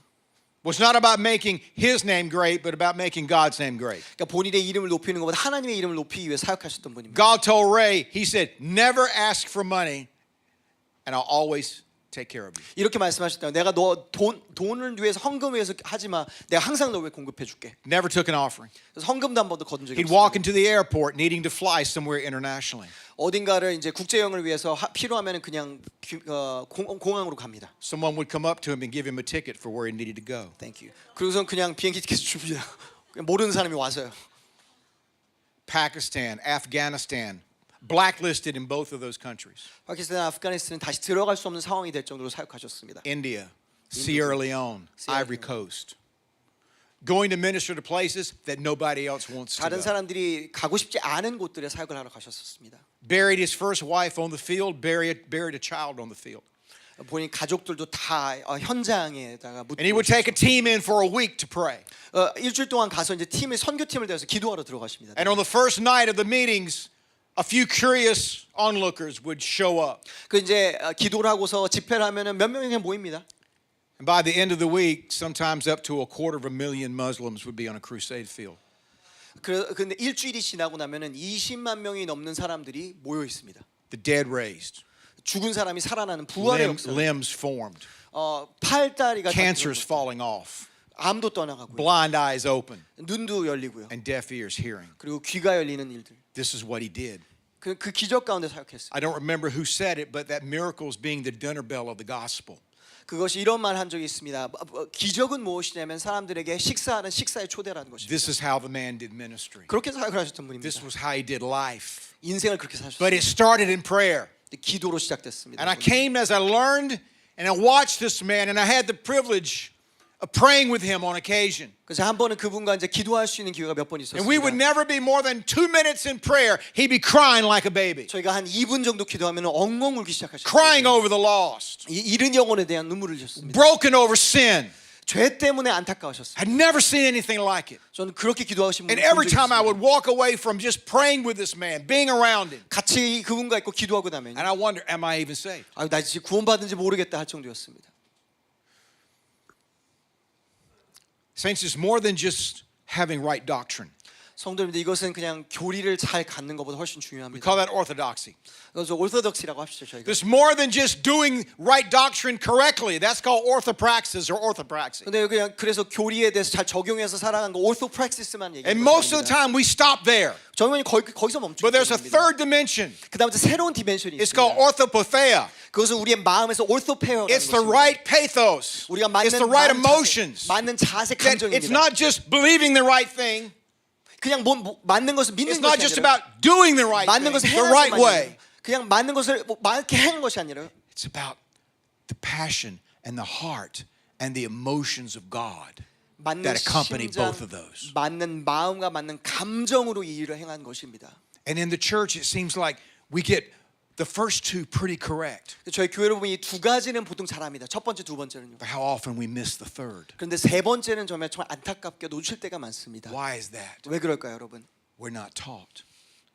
It was not about making his name great, but about making God's name great. 그러니까 본인의 이름을 높이는 것보다 하나님의 이름을 높이기 위해 사역하셨던 분입니다. God told Ray, he said, never ask for money, and I'll always take care of you. 이렇게 말씀하셨다. 내가 너 돈을 위해서 헌금을 위해서 하지 마. 내가 항상 너 위해 공급해 줄게. Never took an offering. 그래서 헌금도 한 번도 거둔 적이 He'd walk 없습니다. into the airport needing to fly somewhere internationally. 어딘가를 이제 국제여행을 위해서 필요하면 그냥 공항으로 갑니다. Someone would come up to him and give him a ticket for where he needed to go. Thank you. 그리고선 그냥 비행기 티켓 줍니다. 그냥 모르는 사람이 와서요. Pakistan, Afghanistan, blacklisted in both of those countries. 파키스탄, 아프가니스탄은 다시 들어갈 수 없는 상황이 될 정도로 사역하셨습니다. India, Sierra Leone, Sierra Ivory Leone. Coast. Going to minister to places that nobody else wants to 다른 go. 사람들이 가고 싶지 않은 곳들에 사역을 하러 가셨었습니다. Buried his first wife on the field, buried a child on the field. 본인 가족들도 다 현장에다가 And he would take a team in for a week to pray. 일주일 동안 가서 이제 선교팀을 대해서 기도하러 들어가십니다. And on the first night of the meetings, a few curious onlookers would show up. 그 이제 기도를 하고서 집회를 하면은 몇 명이 그냥 모입니다. And by the end of the week, sometimes up to 250,000 Muslims would be on a crusade field. 근데 일주일이 지나고 나면은 20만 명이 넘는 사람들이 모여 있습니다. The dead raised, 죽은 사람이 살아나는 부활의 역사. limbs formed, 팔다리가 cancers 다 falling off, 암도 떠나가고요. blind eyes open, 눈도 열리고요. and deaf ears hearing. 그리고 귀가 열리는 일들. This is what he did. 그 기적 가운데 사역했어요. I don't remember who said it, but that miracle is being the dinner bell of the gospel. 그것이 이런 말 한 적이 있습니다. 기적은 무엇이냐면 사람들에게 식사하는 식사의 초대라는 것입니다. This is how the man did ministry. 그렇게 사역을 하셨던 분입니다. This was how he did life. 인생을 그렇게 But 사셨어요. it started in prayer. 기도로 시작됐습니다. And I came as I learned and I watched this man and I had the privilege praying with him on occasion. 그래서 한 번은 그분과 이제 기도할 수 있는 기회가 몇 번 And we would 있었습니다. never be more than 2 minutes in prayer. He'd be crying like a baby, 저희가 한 2분 정도 기도하면 엉엉 울기 crying 시작하셨어요. over the lost, 잃은 영혼에 대한 눈물을 흘렸습니다. broken over sin. 죄 때문에 안타까우셨어요. I'd never seen anything like it. 저는 그렇게 기도하신 And 분을 every 본 적이 time I 있습니다. would walk away from just praying with this man, being around him, 같이 그분과 있고 기도하고 나면 and I wonder, am I even saved? 나 지금 구원받은지 모르겠다 할 정도였습니다. Saints, it's more than just having right doctrine. 성도님들 이것은 그냥 교리를 잘 갖는 것보다 훨씬 We 중요합니다. call that orthodoxy. 그래서 올소독스라고 합시다 저희가. There's more than just doing right doctrine correctly. That's called orthopraxis or orthopraxy. 근데 그냥 그래서 교리에 대해서 잘 적용해서 살아간 거 orthopraxis만 And 얘기하는 most of the 겁니다. time we stop there. 정말 거기서 멈추는 But there's a 겁니다. third dimension. 그다음에 또 새로운 디멘션이 It's called 있습니다. orthopotheia. 그것은 우리의 마음에서 orthope어라는 It's the 것입니다. right pathos. 우리가 It's the right 맞는 emotions. 자세, 맞는 자세 That it's 감정입니다. not just believing the right thing. 그냥 맞는 것을 믿는 It's not just 것이 아니라 about doing the right 맞는 thing, 것을 the right 해야지만 way. 아니라 그냥 맞는 것을 맞게 하는 것이 아니라 It's about the passion and the heart and the emotions of God 맞는 that accompany 심장, both of those. 맞는 마음과 맞는 감정으로 이 일을 행한 것입니다. And in the church, it seems like we get the first two pretty correct. 저희 교회로 보면 이 두 가지는 보통 잘합니다. 첫 번째, 두 번째는요. But how often we miss the third? 그런데 세 번째는 정말 안타깝게 놓칠 때가 많습니다. Why is that? 왜 그럴까요, 여러분? We're not taught.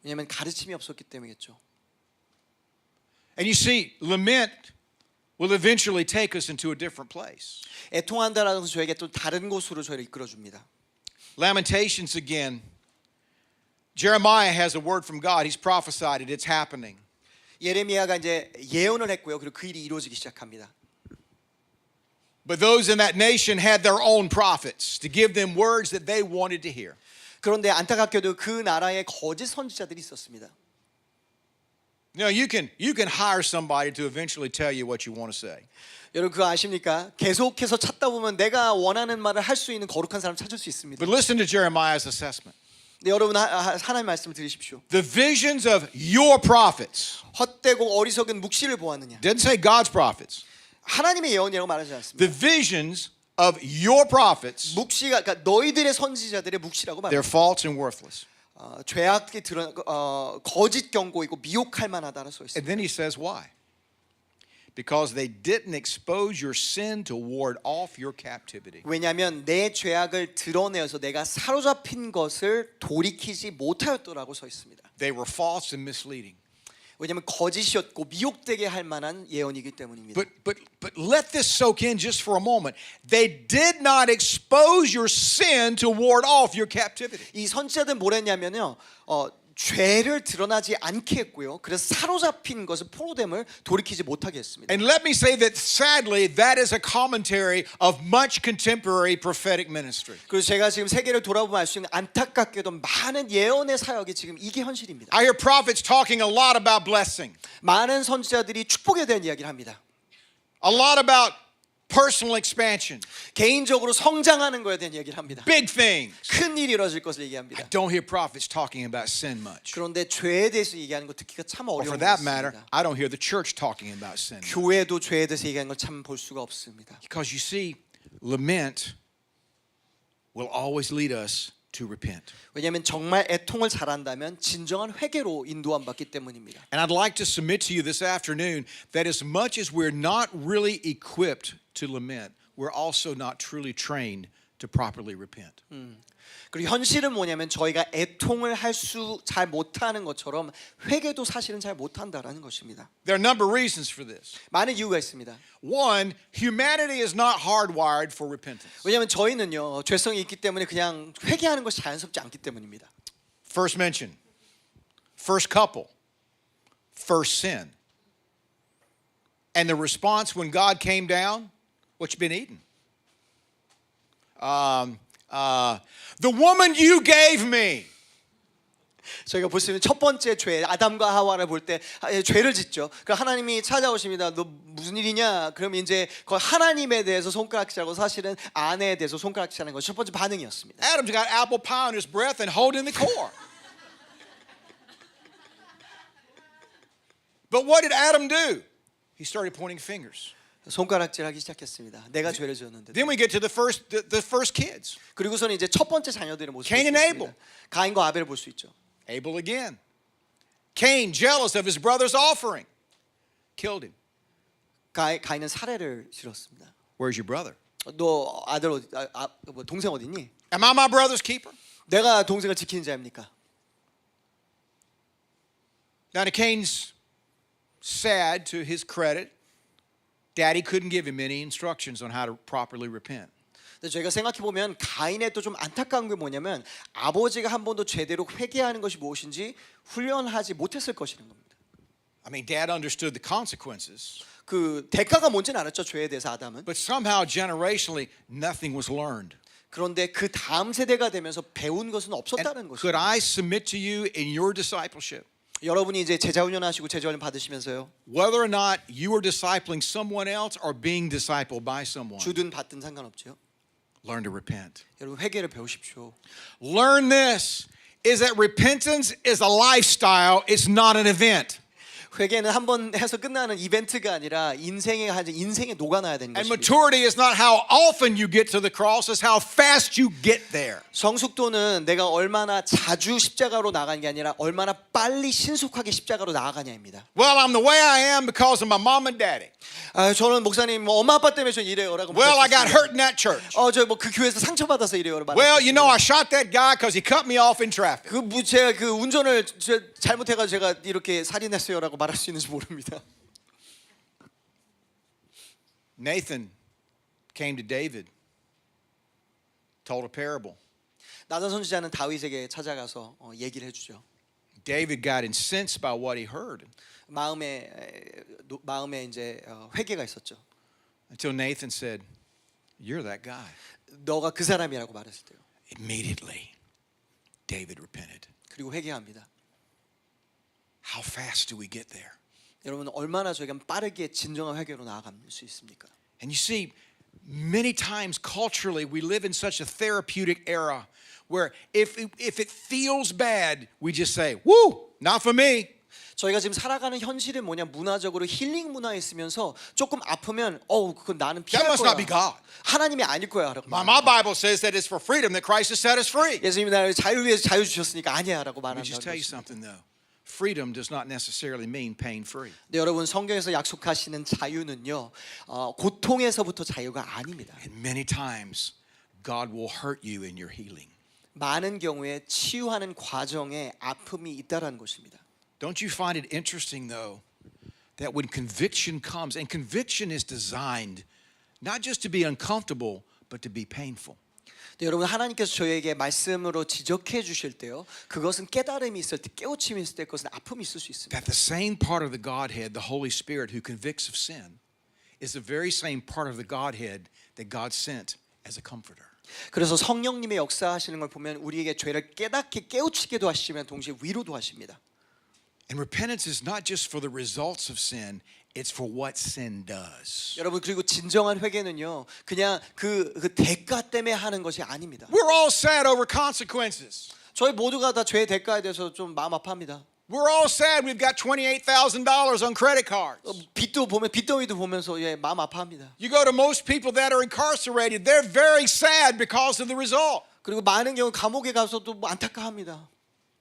왜냐하면 가르침이 없었기 때문이겠죠. And you see, lament will eventually take us into a different place. 애통한다라는 것은 저에게 또 다른 곳으로 저희를 이끌어 줍니다. Lamentations again. Jeremiah has a word from God. He's prophesied it. It's happening. 예레미야가 이제 예언을 했고요. 그리고 그 일이 이루어지기 시작합니다. But those in that nation had their own prophets to give them words that they wanted to hear. 그런데 안타깝게도 그 나라에 거짓 선지자들이 있었습니다. You know, you can hire somebody to eventually tell you what you want to say. 여러분 그거 아십니까? 계속해서 찾다 보면 내가 원하는 말을 할 수 있는 거룩한 사람 찾을 수 있습니다. But listen to Jeremiah's assessment. 근데 여러분 하나님 말씀 들으십시오. The visions of your prophets. 헛되고 어리석은 묵시를 보았느냐? Didn't say God's prophets. 하나님의 예언이라고 말하지 않습니다. The visions of your prophets, 묵시가 그러니까 너희들의 선지자들의 묵시라고 they're 말합니다. false and worthless. 죄악이 거짓 경고이고 미혹할 만하다라 써 있습니다. And then he says why? Because they didn't expose your sin to ward off your captivity. 왜냐하면 내 죄악을 드러내어서 내가 사로잡힌 것을 돌이키지 못하였더라고 써 있습니다. They were false and misleading. 왜냐하면 거짓이었고 미혹되게 할 만한 예언이기 때문입니다. But let this soak in just for a moment. They did not expose your sin to ward off your captivity. 이 선지자들은 뭘 했냐면요. 죄를 드러나지 않게 했고요. 그래서 사로잡힌 것을 포로됨을 돌이키지 못하게 했습니다. And let me say that sadly, that is a commentary of much contemporary prophetic ministry. 그래서 제가 지금 세계를 돌아보면 알 수 있는 안타깝게도 많은 예언의 사역이 지금 이게 현실입니다. I hear prophets talking a lot about blessing, 많은 선지자들이 축복에 대한 이야기를 합니다. a lot about personal expansion, 개인적으로 성장하는 것에 대한 이야기를 합니다. big things. 큰 일이 이루어질 것을 I 얘기합니다. don't hear prophets talking about sin much. 그런데 죄에 대해서 얘기하는 거 듣기가 참 Or 어려운 for 것 that matter, 같습니다. I don't hear the church talking about sin. 교회도 죄에 대해서 얘기하는 걸 참 볼 수가 없습니다. Because you see, lament will always lead us to repent. 왜냐하면 정말 애통을 잘한다면 진정한 회개로 인도함 받기 때문입니다. And I'd like to submit to you this afternoon that as much as we're not really equipped to lament, we're also not truly trained to properly repent. 그리고 현실은 뭐냐면 저희가 애통을 잘 못하는 것처럼 회개도 사실은 잘 못한다라는 것입니다. There are a number of reasons for this. 많은 이유가 있습니다. One, humanity is not hardwired for repentance. 왜냐하면 저희는요 죄성이 있기 때문에 그냥 회개하는 것이 자연스럽지 않기 때문입니다. First mention, first couple, first sin. And the response when God came down, what you been eating? The woman you gave me. 저희가 보시면 첫 번째 죄 아담과 하와를 볼 때 죄를 짓죠. 그 하나님이 찾아오십니다. 너 무슨 일이냐? 그럼 이제 그 하나님에 대해서 손가락질하고 사실은 아내에 대해서 손가락질하는 것이 첫 번째 반응이었습니다. Adam's got apple pie in his breath and holding the core. But what did Adam do? He started pointing fingers. 손가락질하기 시작했습니다. 내가 죄를 지었는데. Then we get to the first kids. 그리고서는 이제 첫 번째 자녀들의 모습을 Cain 볼 수 and 있습니다. Abel. 가인과 아벨을 볼 수 있죠. Abel again. Cain, jealous of his brother's offering, killed him. 가인은 살해를 지었습니다. Where's your brother? 너 아들 어디? 뭐 동생 어디 있니? Am I my brother's keeper? 내가 동생을 지키는 자입니까? Now to Cain's sad, to his credit, Daddy couldn't give him any instructions on how to properly repent. 근데 저희가 생각해 보면 가인의 또 좀 안타까운 게 뭐냐면 아버지가 한 번도 제대로 회개하는 것이 무엇인지 훈련하지 못했을 것이라는 겁니다. I mean, Dad understood the consequences, 그 대가가 뭔지는 알았죠, 죄에 대해서 아담은. but somehow generationally nothing was learned. 그런데 그 다음 세대가 되면서 배운 것은 And 없었다는 could 것입니다. I submit to you in your discipleship, 여러분이 이제 제자 훈련하시고 제자 훈련 받으시면서요. whether or not you are discipling someone else or being discipled by someone, 주든 받든 상관없죠. learn to repent. 여러분 회개를 배우십시오. Learn this is that repentance is a lifestyle, it's not an event. 회개는 한 번 해서 끝나는 이벤트가 아니라 인생에 녹아나야 되는 And 것입니다. maturity is not how often you get to the cross, it's how fast you get there. 성숙도는 내가 얼마나 자주 십자가로 나가는 게 아니라 얼마나 빨리 신속하게 십자가로 나아가냐입니다. Well, I'm the way I am because of my mom and daddy. 저는 목사님 뭐 엄마 아빠 때문에 저 이래요라고. Well, I got hurt in that church. 저 뭐 그 교회에서 상처받아서 이래요라고. Well, you know, I shot that guy because he cut me off in traffic. 제가 그 운전을 잘못해가지고 제가 이렇게 살인했어요라고 말할 수 있는지 모릅니다. Nathan came to David, told a parable. 나단 선지자는 다윗에게 찾아가서 얘기를 해주죠. David got incensed by what he heard 마음에 이제 회개가 있었죠. until Nathan said, "You're that guy." 너가 그 사람이라고 말했을 때요. Immediately, David repented. 그리고 회개합니다. How fast do we get there? 여러분 얼마나 저희가 빠르게 진정한 회개로 나아갈 수 있습니까? And you see, many times culturally, we live in such a therapeutic era where if it feels bad, we just say, "Woo, not for me." 저희가 지금 살아가는 현실은 뭐냐 문화적으로 힐링 문화에 있으면서 조금 아프면 그건 나는 피할 That must 거야. not be God. 하나님이 아닐 거야라고. My Bible says that it's for freedom that Christ has set us free. 예수님이 나를 자유 위해서 자유 주셨으니까 아니야라고 Let me just tell you 말한다는 것입니다. something though. Freedom does not necessarily mean pain free. 네, 여러분 성경에서 약속하시는 자유는요 고통에서부터 자유가 아닙니다. And many times, God will hurt you in your healing. 많은 경우에 치유하는 과정에 아픔이 있다라는 것입니다. Don't you find it interesting though that when conviction comes, and conviction is designed not just to be uncomfortable, but to be painful. 네, 여러분 하나님께서 저희에게 말씀으로 지적해 주실 때요 그것은 깨달음이 있을 때 깨우침이 있을 때 그것은 아픔이 있을 수 있습니다. That the same part of the Godhead, the Holy Spirit who convicts of sin, is the very same part of the Godhead that God sent as a comforter. 그래서 성령님의 역사하시는 걸 보면 우리에게 죄를 깨닫게 깨우치게도 하시면 동시에 위로도 하십니다. And repentance is not just for the results of sin, it's for what sin does. 여러분 그리고 진정한 회개는요 그냥 그 대가 때문에 하는 것이 아닙니다. We're all sad over consequences. 저희 모두가 다 죄의 대가에 대해서 좀 마음 아파합니다. We're all sad we've got $28,000 on credit cards. 빚더미도 보면서 마음 아파합니다. You go to most people that are incarcerated, they're very sad because of the result. 그리고 많은 경우 감옥에 가서도 뭐 안타까워합니다.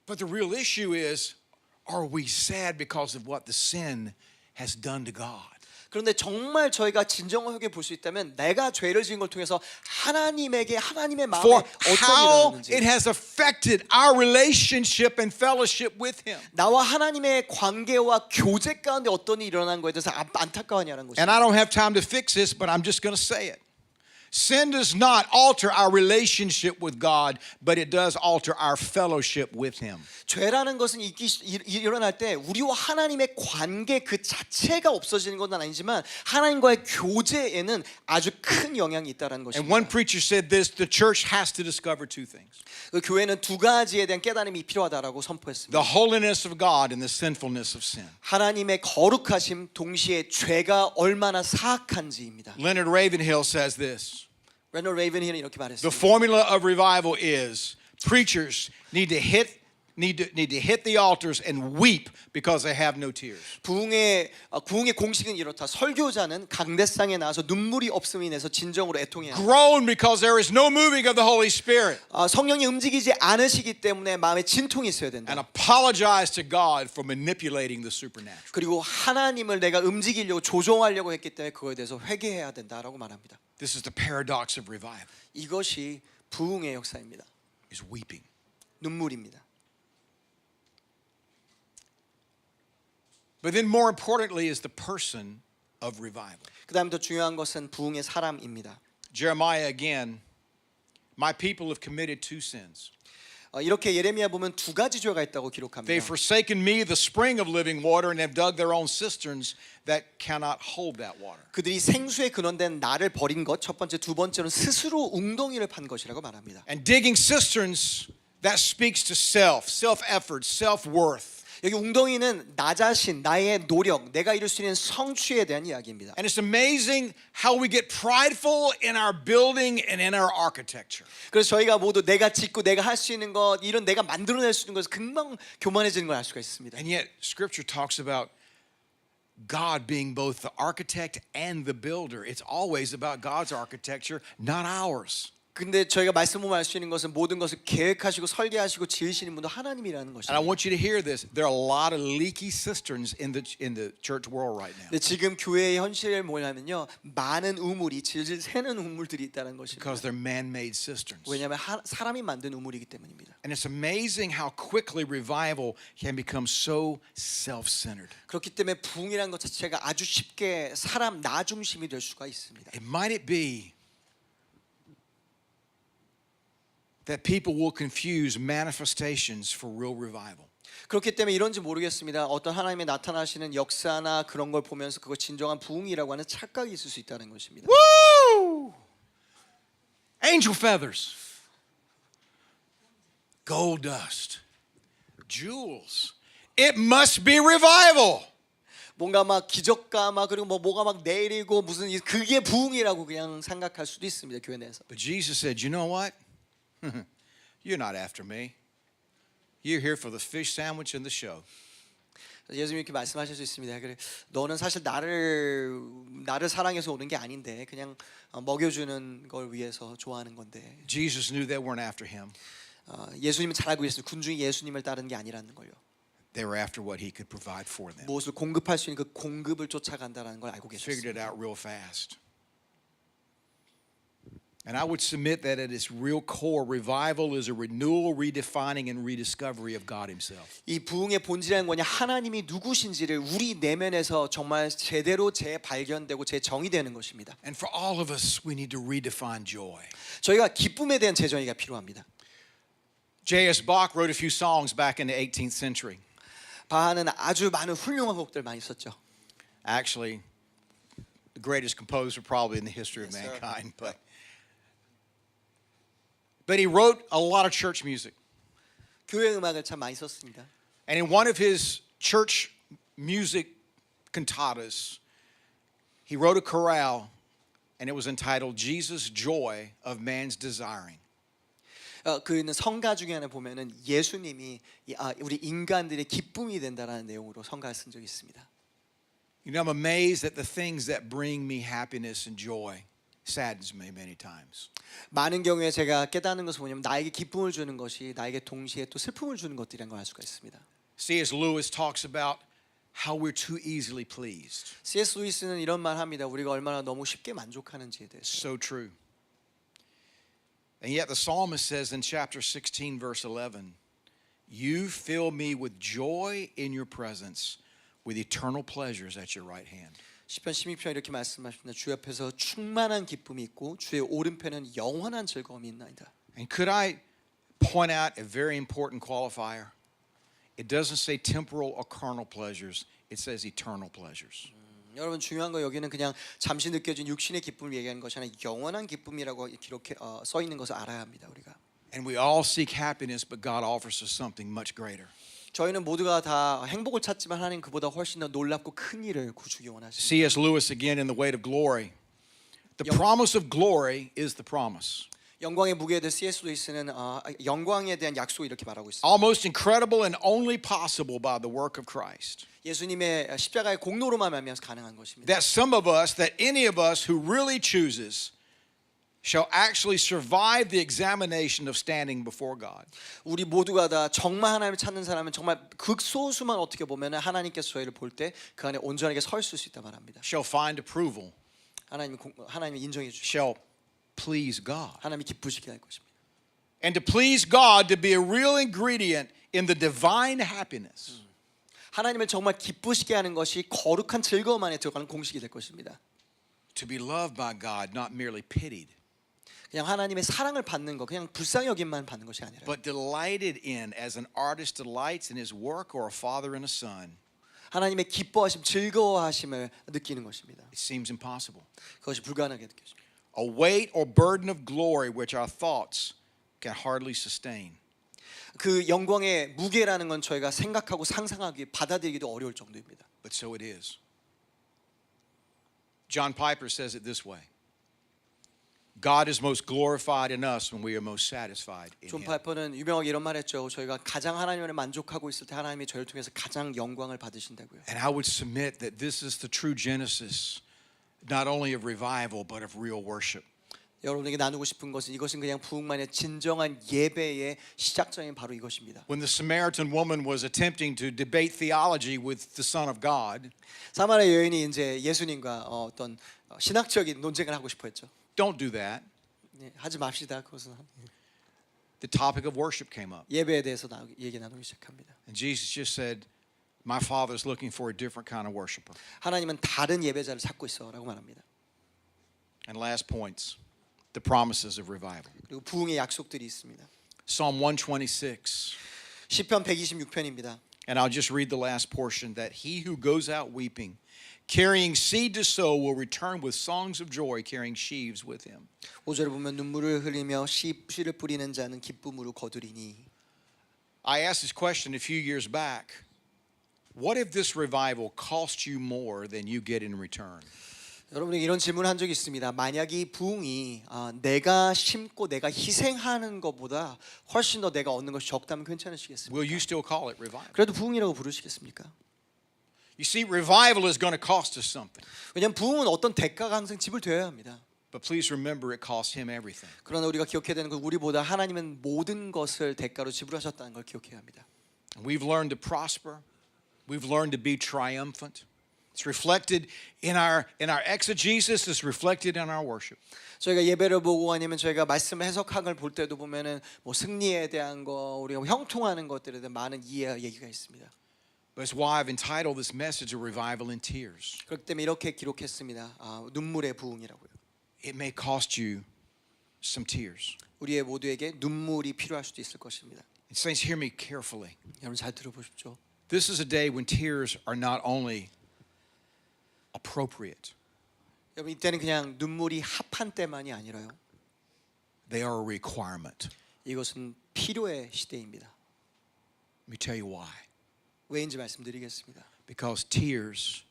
But the real issue is, are we sad because of what the sin has done to God? 그런데 정말 저희가 진정한 회개 볼 수 있다면 내가 죄를 지은 걸 통해서 하나님의 마음에 For 어떤 how 일이 it 일어났는지 has affected our relationship and fellowship with Him. 나와 하나님의 관계와 교제 가운데 어떤 일이 일어난 거에 대해서 안타까워하냐는 것입니다. And I don't have time to fix this, but I'm just going to say it. Sin does not alter our relationship with God, but it does alter our fellowship with Him. 죄라는 것은 일어날 때 우리와 하나님의 관계 그 자체가 없어지는 건 아니지만 하나님과의 교제에는 아주 큰 영향이 있다는 And 것입니다. one preacher said this, the church has to discover two things. 그 교회는 두 가지에 대한 깨달음이 필요하다라고 선포했습니다. The holiness of God and the sinfulness of sin. 하나님의 거룩하심 동시에 죄가 얼마나 사악한지입니다. Leonard Ravenhill says this. 레너 레이븐힐은 이렇게 The 말했습니다. formula of revival is preachers need need to hit the altars and weep because they have no tears. 부흥의 공식은 이렇다. 설교자는 강대상에 나와서 눈물이 없음으로 인해서 진정으로 애통해야 한다. Groan because there is no moving of the Holy Spirit. 성령이 움직이지 않으시기 때문에 마음에 진통이 있어야 된다. And apologize to God for manipulating the supernatural. 그리고 하나님을 내가 움직이려고 조종하려고 했기 때문에 그거에 대해서 회개해야 된다라고 말합니다. This is the paradox of revival. 이것이 부흥의 역사입니다. Is weeping. 눈물입니다. But then more importantly is the person of revival. 그다음에 더 중요한 것은 부흥의 사람입니다. Jeremiah again, my people have committed two sins. 이렇게 예레미야 보면 두 가지 죄가 있다고 기록합니다. They've forsaken me, the spring of living water, and have dug their own cisterns that cannot hold that water. 그들이 생수의 근원된 나를 버린 것, 첫 번째, 두 번째는 스스로 웅덩이를 판 것이라고 말합니다. And digging cisterns, that speaks to self-effort, self-worth. 여기 웅덩이는 나 자신, 나의 노력, 내가 이룰 수 있는 성취에 대한 이야기입니다. And it's amazing how we get prideful in our building and in our architecture. 그래서 저희가 모두 내가 짓고 내가 할 수 있는 것, 이런 내가 만들어낼 수 있는 것을 금방 교만해지는 걸 알 수가 있습니다. And yet Scripture talks about God being both the architect and the builder. It's always about God's architecture, not ours. 근데 저희가 말씀 보면 알 수 있는 것은 모든 것을 계획하시고 설계하시고 지으시는 분도 하나님이라는 And I 것입니다. want you to hear this. There are a lot of leaky cisterns in the church world right now. 근데 지금 교회의 현실을 뭐냐면요, 많은 우물이 질질 새는 우물들이 있다는 것입니다. Because they're man-made cisterns. 왜냐하면 사람이 만든 우물이기 때문입니다. And it's amazing how quickly revival can become so self-centered. 그렇기 때문에 부흥이라는 것 자체가 아주 쉽게 사람 나 중심이 될 수가 있습니다. Might it be that people will confuse manifestations for real revival? 그렇기 때문에 이런지 모르겠습니다. 어떤 하나님의 나타나시는 역사나 그런 걸 보면서 그거 진정한 부흥이라고 하는 착각이 있을 수 있다는 것입니다. Woo! Angel feathers, gold dust, jewels. It must be revival. 뭔가 막 기적과 막 그리고 뭐가 막 내리고 무슨 그게 부흥이라고 그냥 생각할 수도 있습니다. 교회 내에서. But Jesus said, "You know what? You're not after me. You're here for the fish sandwich and the show." 예수님이 이렇게 말씀하실 수 있습니다. 그래, 너는 사실 나를 사랑해서 오는 게 아닌데 그냥 먹여주는 걸 위해서 좋아하는 건데. Jesus knew they weren't after him. 예수님은 잘 알고 있어요. 군중이 예수님을 따르는 게 아니라는 걸요. They were after what he could provide for them. 무엇을 공급할 수 있는 그 공급을 쫓아간다는 걸 알고 Figured it 계셨습니다. out real fast. And I would submit that at its real core, revival is a renewal, redefining, and rediscovery of God Himself. 이 부흥의 본질은 뭐냐? 하나님이 누구신지를 우리 내면에서 정말 제대로 재발견되고 재정의되는 것입니다. And for all of us, we need to redefine joy. 저희가 기쁨에 대한 재정의가 필요합니다. J.S. Bach wrote a few songs back in the 18th century. 바하는 아주 많은 훌륭한 곡들 많이 썼죠. Actually, the greatest composer probably in the history of Yes, sir. mankind. But he wrote a lot of church music. 교회 음악을 참 많이 썼습니다. And in one of his church music cantatas, he wrote a chorale, and it was entitled Jesus' Joy of Man's Desiring. 그는 성가 중에 하나 보면은 예수님이 우리 인간들의 기쁨이 된다라는 내용으로 성가를 쓴 적이 있습니다. You know, I'm amazed at the things that bring me happiness and joy. Saddens me many times. 많은 경우에 제가 깨닫는 것은 뭐냐면 나에게 기쁨을 주는 것이 나에게 동시에 또 슬픔을 주는 것들이라는 걸 알 수가 있습니다. C.S. Lewis talks about how we're too easily pleased. C.S. 루이스는 이런 말 합니다. 우리가 얼마나 너무 쉽게 만족하는지에 대해서. So true. And yet the psalmist says in chapter 16 verse 11, "You fill me with joy in your presence, with eternal pleasures at your right hand." 시편 16편 이렇게 말씀하십니다. 주 옆에서 충만한 기쁨이 있고 주의 오른편에는 영원한 즐거움이 있나이다. And could I point out a very important qualifier? It doesn't say temporal or carnal pleasures. It says eternal pleasures. 여러분 중요한 거 여기는 그냥 잠시 느껴진 육신의 기쁨을 얘기하는 것이 아니라 영원한 기쁨이라고 기록해 써 있는 것을 알아야 합니다. 우리가. And we all seek happiness, but God offers us something much greater. 저희는 모두가 다 행복을 찾지만 하나님 그보다 훨씬 더 놀랍고 큰 일을 주기 원하십니다. C.S. Lewis again in The Weight of Glory. The promise of glory is the promise. 영광의 무게에 대해 C.S. 루이스는 영광에 대한 약속을 이렇게 말하고 있습니다. Almost incredible and only possible by the work of Christ. 예수님의 십자가의 공로로만 말미암아서 가능한 것입니다. That some of us, that any of us who really chooses shall actually survive the examination of standing before God. 우리 모두가 다 정말 하나님을 찾는 사람은 정말 극소수만 어떻게 보면 하나님께서 저희를 볼 때 그 안에 온전하게 서 있을 수 있다 말합니다. Shall find approval. 하나님이 인정해 주시고 Shall please God. 하나님이 기쁘시게 할 것입니다. And to please God to be a real ingredient in the divine happiness. 하나님을 정말 기쁘시게 하는 것이 거룩한 즐거움 안에 들어가는 공식이 될 것입니다. To be loved by God, not merely pitied, 그냥 하나님의 사랑을 받는 거, 그냥 불쌍히 여김만 받는 것이 아니라 but delighted in as an artist delights in his work or a father in a son. 하나님의 기뻐하심, 즐거워하심을 느끼는 것입니다. It seems impossible. 그것이 불가능하게 느껴집니다. A weight or burden of glory which our thoughts can hardly sustain. 그 영광의 무게라는 건 저희가 생각하고 상상하기, 받아들이기도 어려울 정도입니다. But so it is. John Piper says it this way. God is most glorified in us when we are most satisfied in 존 Him. 파이퍼는 유명하게 이런 말 했죠. 저희가 가장 하나님을 만족하고 있을 때 하나님이 저희를 통해서 가장 영광을 받으신다고요. And I would submit that this is the true genesis, not only of revival, but of real worship. 여러분에게 나누고 싶은 것은 이것은 그냥 부흥만의 진정한 예배의 시작점인 바로 이것입니다. When the Samaritan woman was attempting to debate theology with the Son of God, 사마리아 여인이 이제 예수님과 어떤 신학적인 논쟁을 하고 싶어 했죠. don't do that. 하지 맙시다. 그것은 The topic of worship came up. 예배에 대해서 얘기 나누기 시작합니다. And Jesus just said, my Father is looking for a different kind of worshiper. 하나님은 다른 예배자를 찾고 있어라고 말합니다. And last points, the promises of revival. 그리고 부흥의 약속들이 있습니다. Psalm 126. 시편 126편입니다. And I'll just read the last portion that he who goes out weeping, carrying seed to sow, will return with songs of joy, carrying sheaves with him. 5절을 보면 눈물을 흘리며 씨를 뿌리는 자는 기쁨으로 거두리니. I asked this question a few years back. What if this revival cost you more than you get in return? 여러분에게 이런 질문을 한 적이 있습니다. 만약 이 부흥이 내가 심고 내가 희생하는 것보다 훨씬 더 내가 얻는 것이 적다면 괜찮으시겠습니까? Will you still call it revival? 그래도 부흥이라고 부르시겠습니까? You see, revival is going to cost us something. 왜냐하면 부흥은 어떤 대가가 항상 지불되어야 합니다. But please remember it cost him everything. 그러나 우리가 기억해야 되는 건 우리보다 하나님은 모든 것을 대가로 지불하셨다는 걸 기억해야 합니다. We've learned to prosper. We've learned to be triumphant. It's reflected in our exegesis. It's reflected in our worship. 저희가 예배를 보고 아니면 저희가 말씀 해석한 걸 볼 때도 보면은 뭐 승리에 대한 거 우리가 형통하는 것들에 대한 많은 이해 얘기가 있습니다. That's why I've entitled this message "A Revival in Tears." 그렇기 때문에 이렇게 기록했습니다. 눈물의 부흥이라고요. It may cost you some tears. 우리의 모두에게 눈물이 필요할 수도 있을 것입니다. And saints, hear me carefully. 여러분 잘 들어보십시오. This is a day when tears are not only appropriate, 여러분 이때는 그냥 눈물이 합한 때만이 아니라요. they are a requirement. 이것은 필요의 시대입니다. Let me tell you why. 왜인지 말씀드리겠습니다. Because tears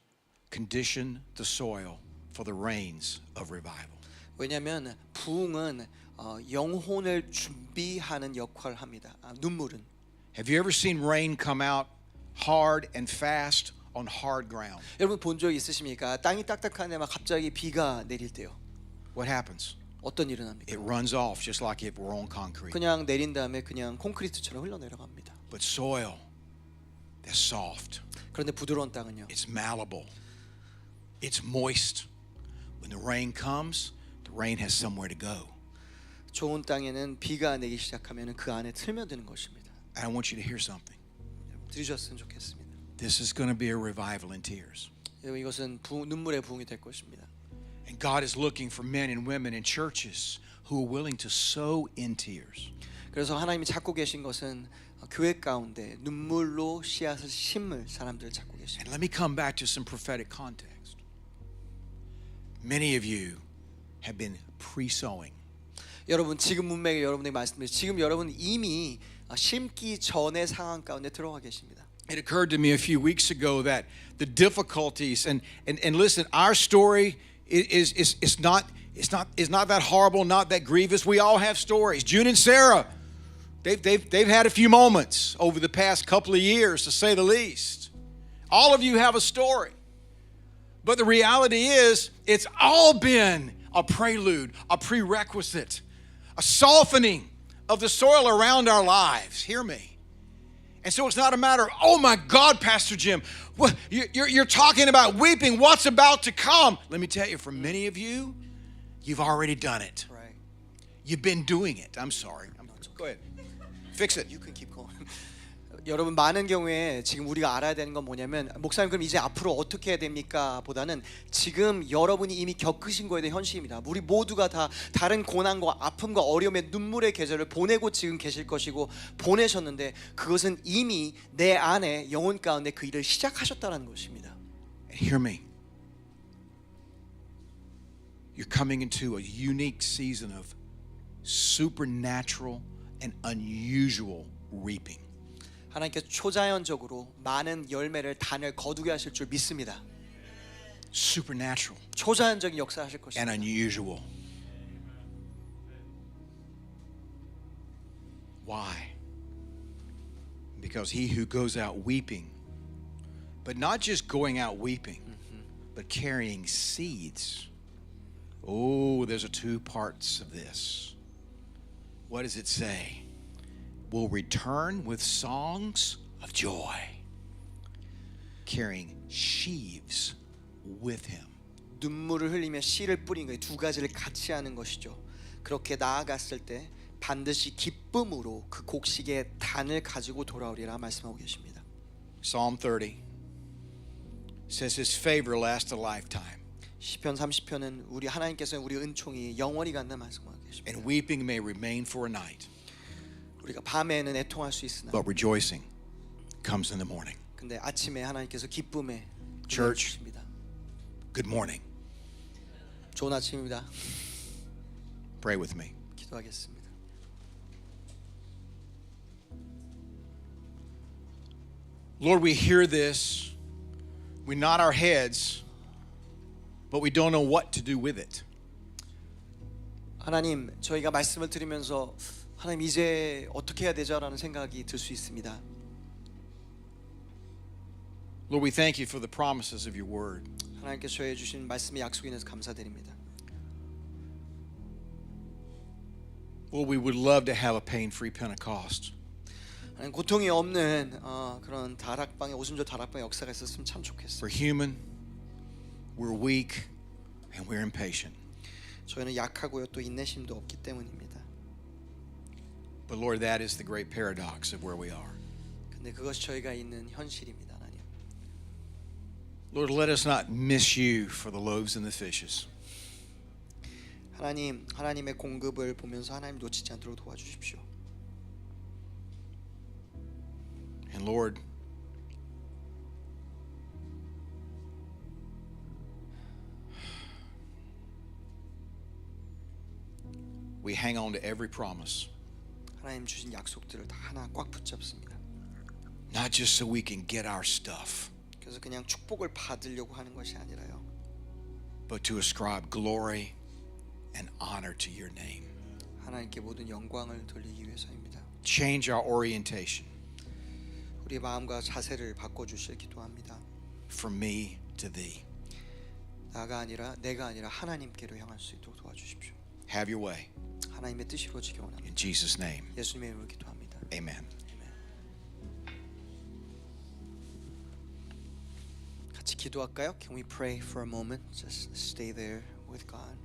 condition the soil for the rains of revival. 왜냐하면 부흥은 영혼을 준비하는 역할을 합니다. 눈물은 Have you ever seen rain come out hard and fast on hard ground? 여러분 본 적 있으십니까? 땅이 딱딱한데 막 갑자기 비가 내릴 때요. What happens? 어떤 일은 합니까? It runs off just like if we're on concrete. 그냥 내린 다음에 그냥 콘크리트처럼 흘러내려갑니다. But soil, they're soft. 그런데 부드러운 땅은요. It's malleable. It's moist. When the rain comes, the rain has somewhere to go. 좋은 땅에는 비가 내기 시작하면 그 안에 틀며드는 것입니다. And I want you to hear something. 들으셨으면 좋겠습니다. This is going to be a revival in tears. 여러분 이것은 눈물의 부흥이 될 것입니다. And God is looking for men and women in churches who are willing to sow in tears. 그래서 하나님이 찾고 계신 것은 교회 가운데 눈물로 씨앗을 심을 사람들을 찾고 And 계십니다. let me come back to some prophetic context. Many of you have been pre-sowing. 여러분 지금 문맥에 여러분에게 말씀드리죠. 지금 여러분 이미 심기 전의 상황 가운데 들어가 계십니다. It occurred to me a few weeks ago that the difficulties and listen, our story is It's not that horrible, not that grievous. We all have stories. June and Sarah, they've had a few moments over the past couple of years, to say the least. All of you have a story. But the reality is, it's all been a prelude, a prerequisite, a softening of the soil around our lives. Hear me. And so it's not a matter of, oh my God, Pastor Jim, you're talking about weeping. What's about to come? Let me tell you, for many of you, you've already done it. Right. You've been doing it. I'm sorry. Go ahead. Fix it. You can keep going. 여러분, 많은 경우에 지금 우리가 알아야 되는 건 뭐냐면, 목사님 그럼 이제 앞으로 어떻게 해야 됩니까? 보다는 지금 여러분이 이미 겪으신 거에 대한 현실입니다. 우리 모두가 다 다른 고난과 아픔과 어려움의 눈물의 계절을 보내고 지금 계실 것이고 보내셨는데, 그것은 이미 내 안에 영혼 가운데 그 일을 시작하셨다는 것입니다. Hear me. You're coming into a unique season of supernatural and unusual reaping. 하나님께서 초자연적으로 많은 열매를 단을 거두게 하실 줄 믿습니다. Supernatural 초자연적인 역사 하실 and 것입니다. unusual. Why? Because he who goes out weeping, but not just going out weeping, but carrying seeds. Oh, there's two parts of this. What does it say? Will return with songs of joy, carrying sheaves with him. 눈물을 흘리며 씨를 뿌린 거예요. 두 가지를 같이 하는 것이죠. 그렇게 나아갔을 때 반드시 기쁨으로 그 곡식의 단을 가지고 돌아오리라 말씀하고 계십니다. Psalm 30 says his favor lasts a lifetime, 시편 30편은 우리 하나님께서는 우리 은총이 영원히 간다 말씀하고 계십니다. and weeping may remain for a night, 우리가 밤에는 애통할 수 있으나 but rejoicing comes in the morning. 근데 아침에 하나님께서 기쁨에 Church. 주십니다. Good morning. 좋은 아침입니다. Pray with me. 기도하겠습니다. Lord, we hear this, we nod our heads, but we don't know what to do with it. 하나님, 저희가 말씀을 들으면서 하나님 이제 어떻게 해야 되죠라는 생각이 들 수 있습니다. Lord, we thank you for the promises of your word. 하나님께서 저희에 주신 말씀의 약속에 대해서 감사드립니다. Lord, we would love to have a pain-free Pentecost. 하나님, 고통이 없는 그런 다락방의 오순절 다락방의 역사가 있었으면 참 좋겠어요. We're human, we're weak, and we're impatient. 저희는 약하고요, 또 인내심도 없기 때문입니다. But Lord, that is the great paradox of where we are. 근데 그것이 저희가 있는 현실입니다, 하나님. Lord, let us not miss you for the loaves and the fishes. 하나님, 하나님의 공급을 보면서 하나님 놓치지 않도록 도와주십시오. And Lord, we hang on to every promise, 하나님 주신 약속들을 다 하나 꽉 붙잡습니다. not just so we can get our stuff, 그래서 그냥 축복을 받으려고 하는 것이 아니라요, but to ascribe glory and honor to your name. 하나님께 모든 영광을 돌리기 위해서입니다. Change our orientation 우리의 마음과 자세를 바꿔주실 기도합니다. from me to thee. 나가 아니라 내가 아니라 하나님께로 향할 수 있도록 도와주십시오. Have your way. 하나님의 뜻이 이루어지기 원합니다. In Jesus' name, 예수님의 이름으로 기도합니다. amen. 같이 기도할까요? Can we pray for a moment? Just stay there with God.